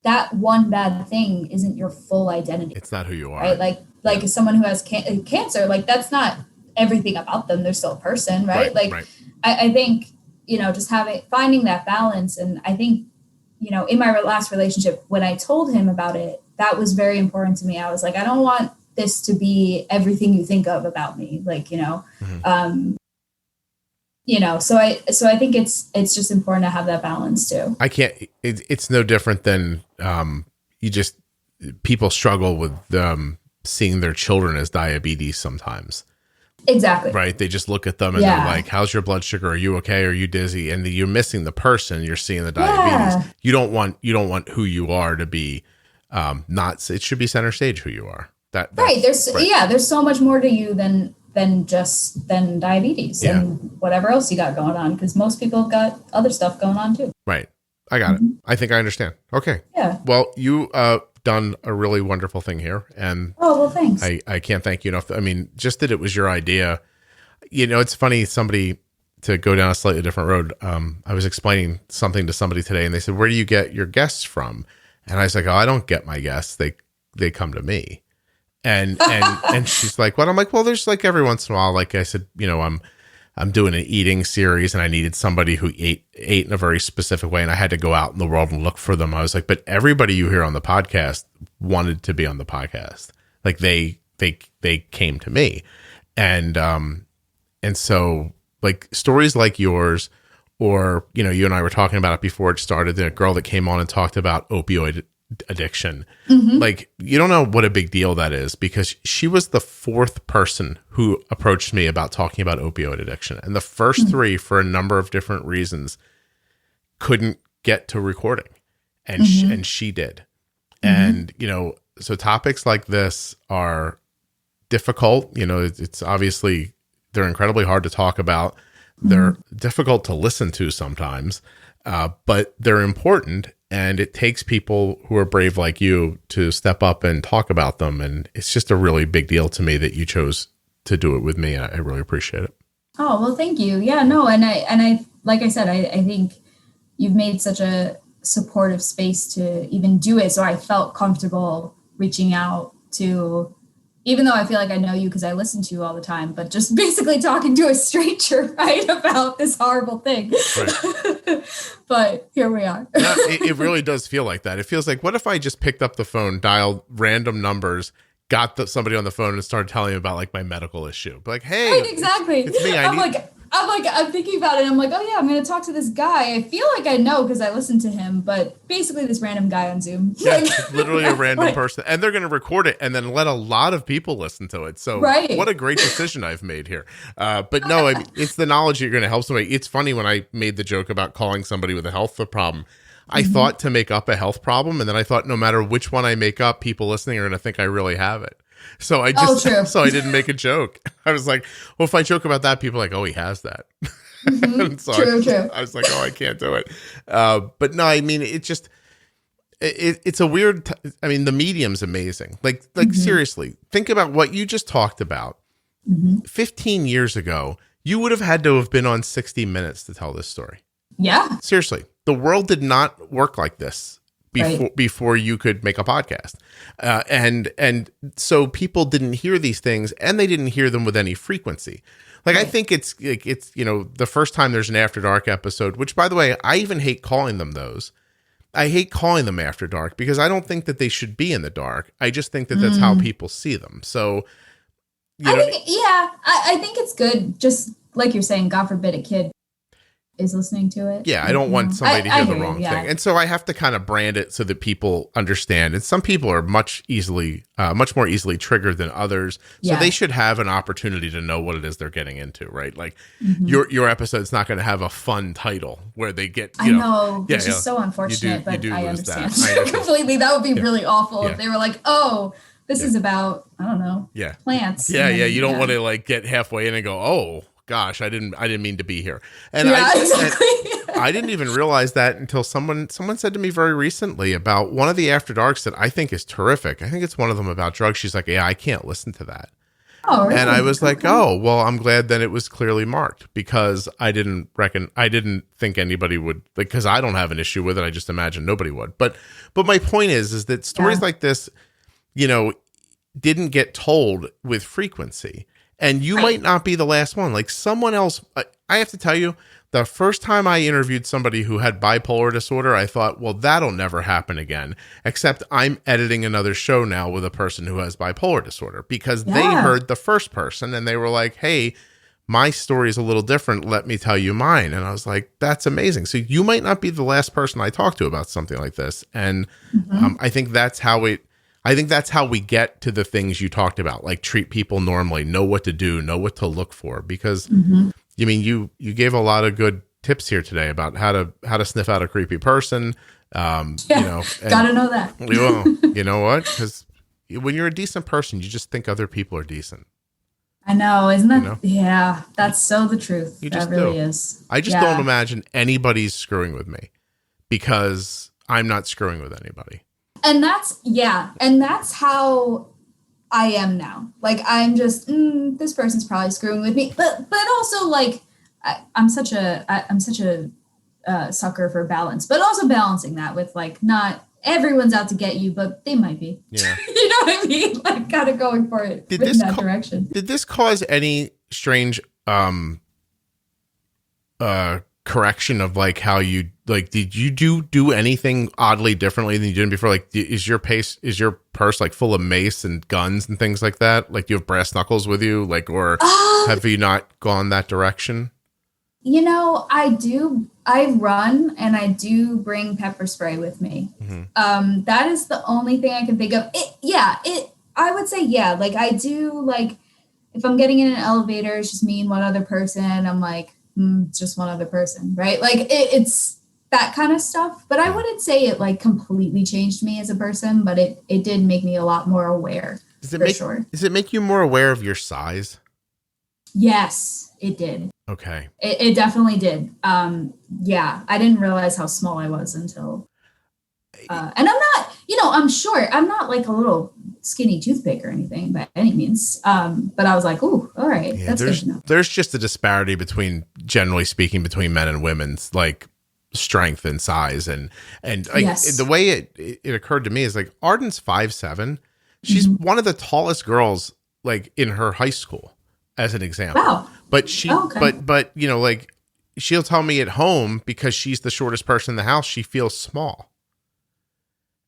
that one bad thing isn't your full identity. It's not who you are. Right? Like someone who has cancer, like, that's not everything about them. They're still a person, right? I think, just finding that balance. And I think, in my last relationship, when I told him about it, that was very important to me. I was like, I don't want this to be everything you think of about me. Like, Mm-hmm. So I think it's just important to have that balance too. It's no different than, people struggle with, seeing their children as diabetes sometimes. Exactly. Right. They just look at them and they're like, how's your blood sugar? Are you okay? Are you dizzy? And you're missing the person. You're seeing the diabetes. Yeah. You don't want who you are to be, it should be center stage who you are. Right. There's so much more to you than diabetes and whatever else you got going on. Because most people have got other stuff going on too. Right. I got it. I think I understand. Okay. Yeah. Well, you, done a really wonderful thing here, and thanks. I can't thank you enough. I mean, just that it was your idea. It's funny, somebody, to go down a slightly different road, I was explaining something to somebody today, and they said, where do you get your guests from? And I was like, I don't get my guests, they come to me. And she's like, what? I'm like, well, there's like every once in a while, like I said, I'm doing an eating series, and I needed somebody who ate in a very specific way, and I had to go out in the world and look for them. I was like, but everybody you hear on the podcast wanted to be on the podcast. Like, they came to me. And so, like, stories like yours, or, you and I were talking about it before it started, the girl that came on and talked about opioid addiction. Mm-hmm. Like, you don't know what a big deal that is, because she was the fourth person who approached me about talking about opioid addiction. And the first three, for a number of different reasons, couldn't get to recording. And she did. And, so topics like this are difficult. It's obviously, they're incredibly hard to talk about. They're difficult to listen to sometimes, but they're important. And it takes people who are brave like you to step up and talk about them. And it's just a really big deal to me that you chose to do it with me. I really appreciate it. Oh, well, thank you. Yeah, no. And I, like I said, I think you've made such a supportive space to even do it. So I felt comfortable reaching out to, even though I feel like I know you because I listen to you all the time, but just basically talking to a stranger, right, about this horrible thing. Right. But here we are. No, it really does feel like that. It feels like, what if I just picked up the phone, dialed random numbers, got somebody on the phone and started telling them about like my medical issue? But like, hey, right, exactly. It's me. I'm thinking about it. I'm like, oh yeah, I'm going to talk to this guy. I feel like I know because I listened to him, but basically this random guy on Zoom. Yeah, it's literally a random person, and they're going to record it and then let a lot of people listen to it. So what a great decision I've made here. But no, it's the knowledge that you're going to help somebody. It's funny, when I made the joke about calling somebody with a health problem, I thought to make up a health problem. And then I thought, no matter which one I make up, people listening are going to think I really have it. So I didn't make a joke. I was like, well, if I joke about that, people are like, oh, he has that. So true. I was like, oh, I can't do it. But no, I mean, it's a weird, I mean, the medium's amazing. Like seriously, think about what you just talked about. 15 years ago, you would have had to have been on 60 Minutes to tell this story. Yeah. Seriously. The world did not work like this before you could make a podcast. And so people didn't hear these things, and they didn't hear them with any frequency. Like, I think it's the first time there's an After Dark episode, which, by the way, I even hate calling them those. I hate calling them After Dark because I don't think that they should be in the dark. I just think that that's how people see them. So, I think it's good. Just like you're saying, God forbid a kid is listening to it. Yeah, I don't want somebody to hear the wrong thing. And so I have to kind of brand it so that people understand. And some people are much more easily triggered than others. So they should have an opportunity to know what it is they're getting into, right? Like your episode's not going to have a fun title where they get, I know, which is so unfortunate, but I understand. Completely. That would be really awful if they were like, oh, this is about, I don't know, plants. Yeah, you don't want to like get halfway in and go, oh, gosh, I didn't mean to be here. And exactly. I didn't even realize that until someone said to me very recently about one of the After Darks that I think is terrific. I think it's one of them about drugs. She's like, yeah, I can't listen to that. Oh, really? And I was like, oh, well, I'm glad that it was clearly marked, because I didn't think anybody would, like, because I don't have an issue with it. I just imagine nobody would. But my point is that stories like this, didn't get told with frequency. And you might not be the last one. Like someone else, I have to tell you, the first time I interviewed somebody who had bipolar disorder, I thought, well, that'll never happen again. Except I'm editing another show now with a person who has bipolar disorder, because they heard the first person and they were like, hey, my story is a little different. Let me tell you mine. And I was like, that's amazing. So you might not be the last person I talk to about something like this. And I think that's how we get to the things you talked about, like treat people normally, know what to do, know what to look for. Because you gave a lot of good tips here today about how to sniff out a creepy person. Gotta know that. You know what? Because when you're a decent person, you just think other people are decent. I know, isn't that? Yeah, that's so the truth. That really is. I just don't imagine anybody's screwing with me, because I'm not screwing with anybody. And that's how I am now. Like, I'm just, this person's probably screwing with me, but also like, I'm such a sucker for balance, but also balancing that with like, not everyone's out to get you, but they might be. Yeah. You know what I mean? Like, kind of going for it in that direction. Did this cause any strange, correction of like how you, like, did you do anything oddly differently than you did before? Like, is your purse like full of mace and guns and things like that? Like, do you have brass knuckles with you? Like, or have you not gone that direction? I do. I run and I do bring pepper spray with me. That is the only thing I can think of. I would say, like, I do, like, if I'm getting in an elevator, it's just me and one other person. I'm like, it's just one other person, right? Like it's that kind of stuff. But I wouldn't say it like completely changed me as a person, but it did make me a lot more aware. Does it make you more aware of your size? Yes, it did. Okay. It definitely did. I didn't realize how small I was until, and I'm not, I'm short. I'm not like a little skinny toothpick or anything by any means. But I was like, ooh, all right. Yeah, that's good to know. There's just a disparity generally speaking, between men and women's like strength and size. And like, the way it occurred to me is like Arden's 5'7". She's one of the tallest girls like in her high school, as an example. Wow. But but like she'll tell me at home, because she's the shortest person in the house, she feels small.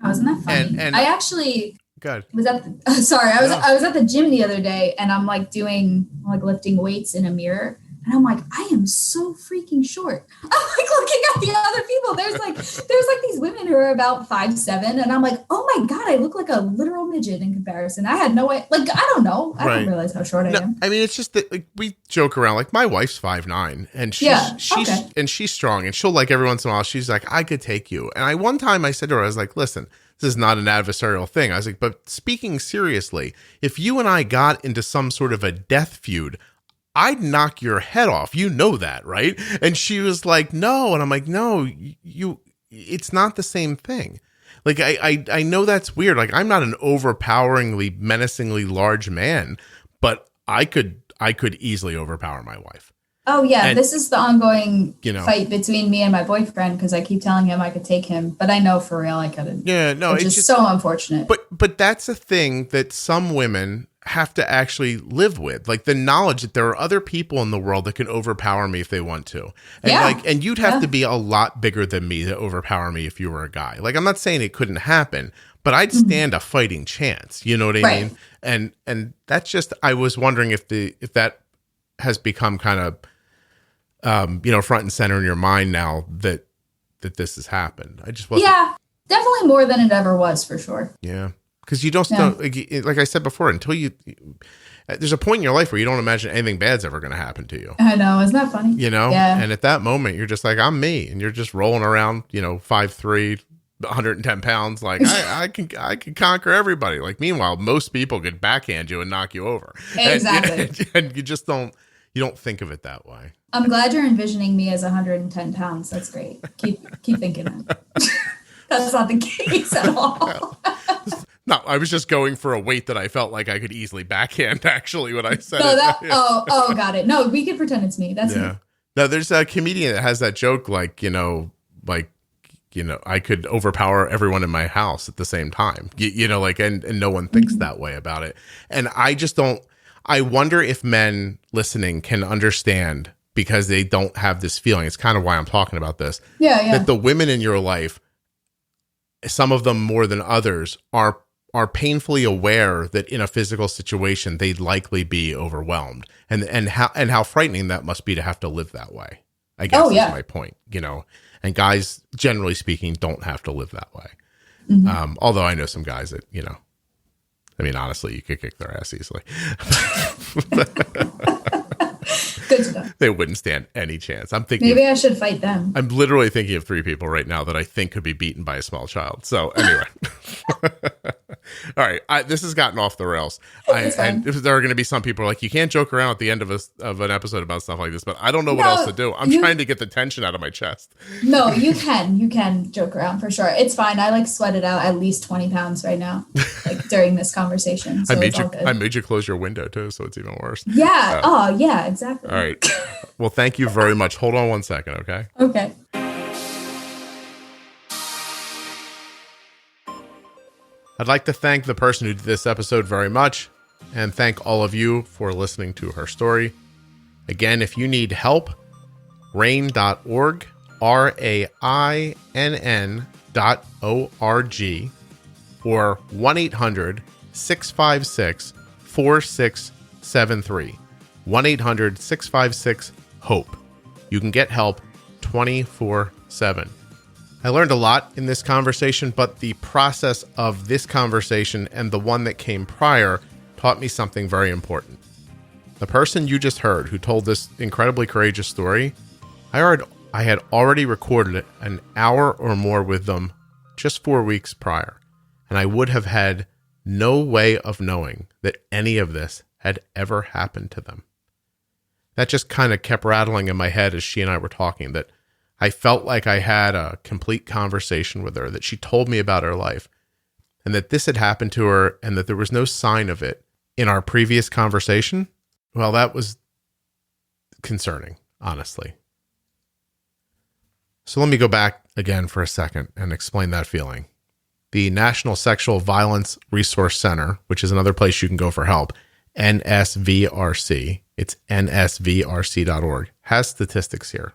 Oh, isn't that funny? And I actually good. was at the, I was at the gym the other day, and I'm like lifting weights in a mirror, and I'm like, I am so freaking short. I'm like looking at the other people. There's like these women who are about 5'7", and I'm like, oh my God, I look like a literal midget in comparison. I had no idea. Like, I don't know. I don't realize how short I am. I mean, it's just that like, we joke around. Like, my wife's 5'9", and she's strong, and she'll like every once in a while, she's like, I could take you. And one time I said to her, I was like, listen, this is not an adversarial thing. I was like, but speaking seriously, if you and I got into some sort of a death feud, I'd knock your head off. You know that, right? And she was like, no. And I'm like, no, it's not the same thing. Like, I know that's weird. Like, I'm not an overpoweringly, menacingly large man, but I could easily overpower my wife. Oh yeah. And this is the ongoing fight between me and my boyfriend, because I keep telling him I could take him, but I know for real I couldn't. Yeah, no, it's just so unfortunate. But that's a thing that some women have to actually live with, like the knowledge that there are other people in the world that can overpower me if they want to. And and you'd have to be a lot bigger than me to overpower me if you were a guy. Like, I'm not saying it couldn't happen, but I'd stand a fighting chance. You know what I mean? And that's just, I was wondering if that has become kind of front and center in your mind now that this has happened. I just wasn't. Yeah, definitely more than it ever was, for sure. Yeah. Because you don't, like I said before, until there's a point in your life where you don't imagine anything bad's ever going to happen to you. I know. Isn't that funny? Yeah. And at that moment, you're just like, I'm me. And you're just rolling around, 5'3", 110 pounds. Like, I can conquer everybody. Like, meanwhile, most people could backhand you and knock you over. Exactly. And you just don't think of it that way. I'm glad you're envisioning me as 110 pounds. That's great. Keep thinking that. That's not the case at all. No, I was just going for a weight that I felt like I could easily backhand, actually, when I said it. Oh, got it. No, we could pretend it's me. That's me. No, there's a comedian that has that joke, I could overpower everyone in my house at the same time, and no one thinks that way about it. And I wonder if men listening can understand, because they don't have this feeling. It's kind of why I'm talking about this. Yeah. That the women in your life, some of them more than others, are painfully aware that in a physical situation they'd likely be overwhelmed, and how frightening that must be to have to live that way. I guess is my point. And guys, generally speaking, don't have to live that way. Mm-hmm. Although I know some guys that honestly, you could kick their ass easily. Good to know. They wouldn't stand any chance. I'm thinking maybe I should fight them. I'm literally thinking of 3 people right now that I think could be beaten by a small child. So anyway. All right. This has gotten off the rails. And there are going to be some people like, you can't joke around at the end of an episode about stuff like this, but I don't know what else to do. I'm trying to get the tension out of my chest. No, you can joke around for sure. It's fine. I sweated out at least 20 pounds right now, during this conversation. So I made you close your window too, so it's even worse. Yeah. Yeah, exactly. All right. Well, thank you very much. Hold on 1 second. Okay. Okay. I'd like to thank the person who did this episode very much, and thank all of you for listening to her story. Again, if you need help, rainn.org, RAINN.org, or 1-800-656-4673. 1-800-656-HOPE. You can get help 24/7. I learned a lot in this conversation, but the process of this conversation and the one that came prior taught me something very important. The person you just heard who told this incredibly courageous story, I had already recorded an hour or more with them just 4 weeks prior, and I would have had no way of knowing that any of this had ever happened to them. That just kind of kept rattling in my head as she and I were talking, that I felt like I had a complete conversation with her, that she told me about her life, and that this had happened to her, and that there was no sign of it in our previous conversation. Well, that was concerning, honestly. So let me go back again for a second and explain that feeling. The National Sexual Violence Resource Center, which is another place you can go for help, NSVRC, it's nsvrc.org, has statistics here.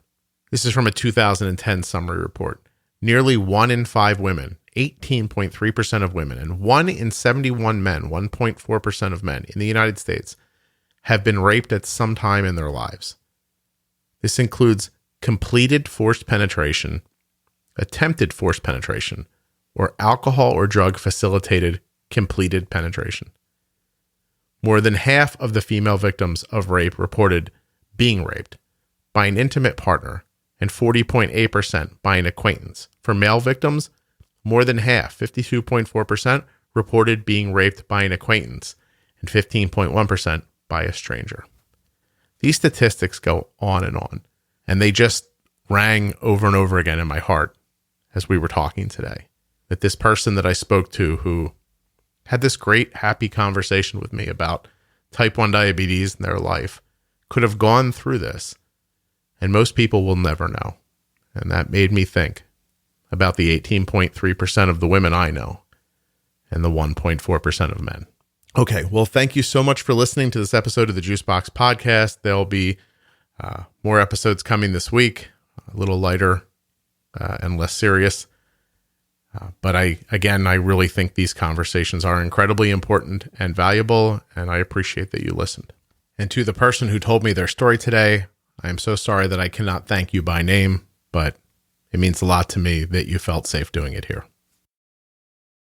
This is from a 2010 summary report. Nearly 1 in 5 women, 18.3% of women, and 1 in 71 men, 1.4% of men in the United States, have been raped at some time in their lives. This includes completed forced penetration, attempted forced penetration, or alcohol or drug facilitated completed penetration. More than half of the female victims of rape reported being raped by an intimate partner, and 40.8% by an acquaintance. For male victims, more than half, 52.4%, reported being raped by an acquaintance, and 15.1% by a stranger. These statistics go on, and they just rang over and over again in my heart as we were talking today. That this person that I spoke to, who had this great, happy conversation with me about type 1 diabetes in their life, could have gone through this. And most people will never know. And that made me think about the 18.3% of the women I know and the 1.4% of men. Okay, well, thank you so much for listening to this episode of the Juicebox Podcast. There'll be more episodes coming this week, a little lighter and less serious. But I really think these conversations are incredibly important and valuable, and I appreciate that you listened. And to the person who told me their story today, I am so sorry that I cannot thank you by name, but it means a lot to me that you felt safe doing it here.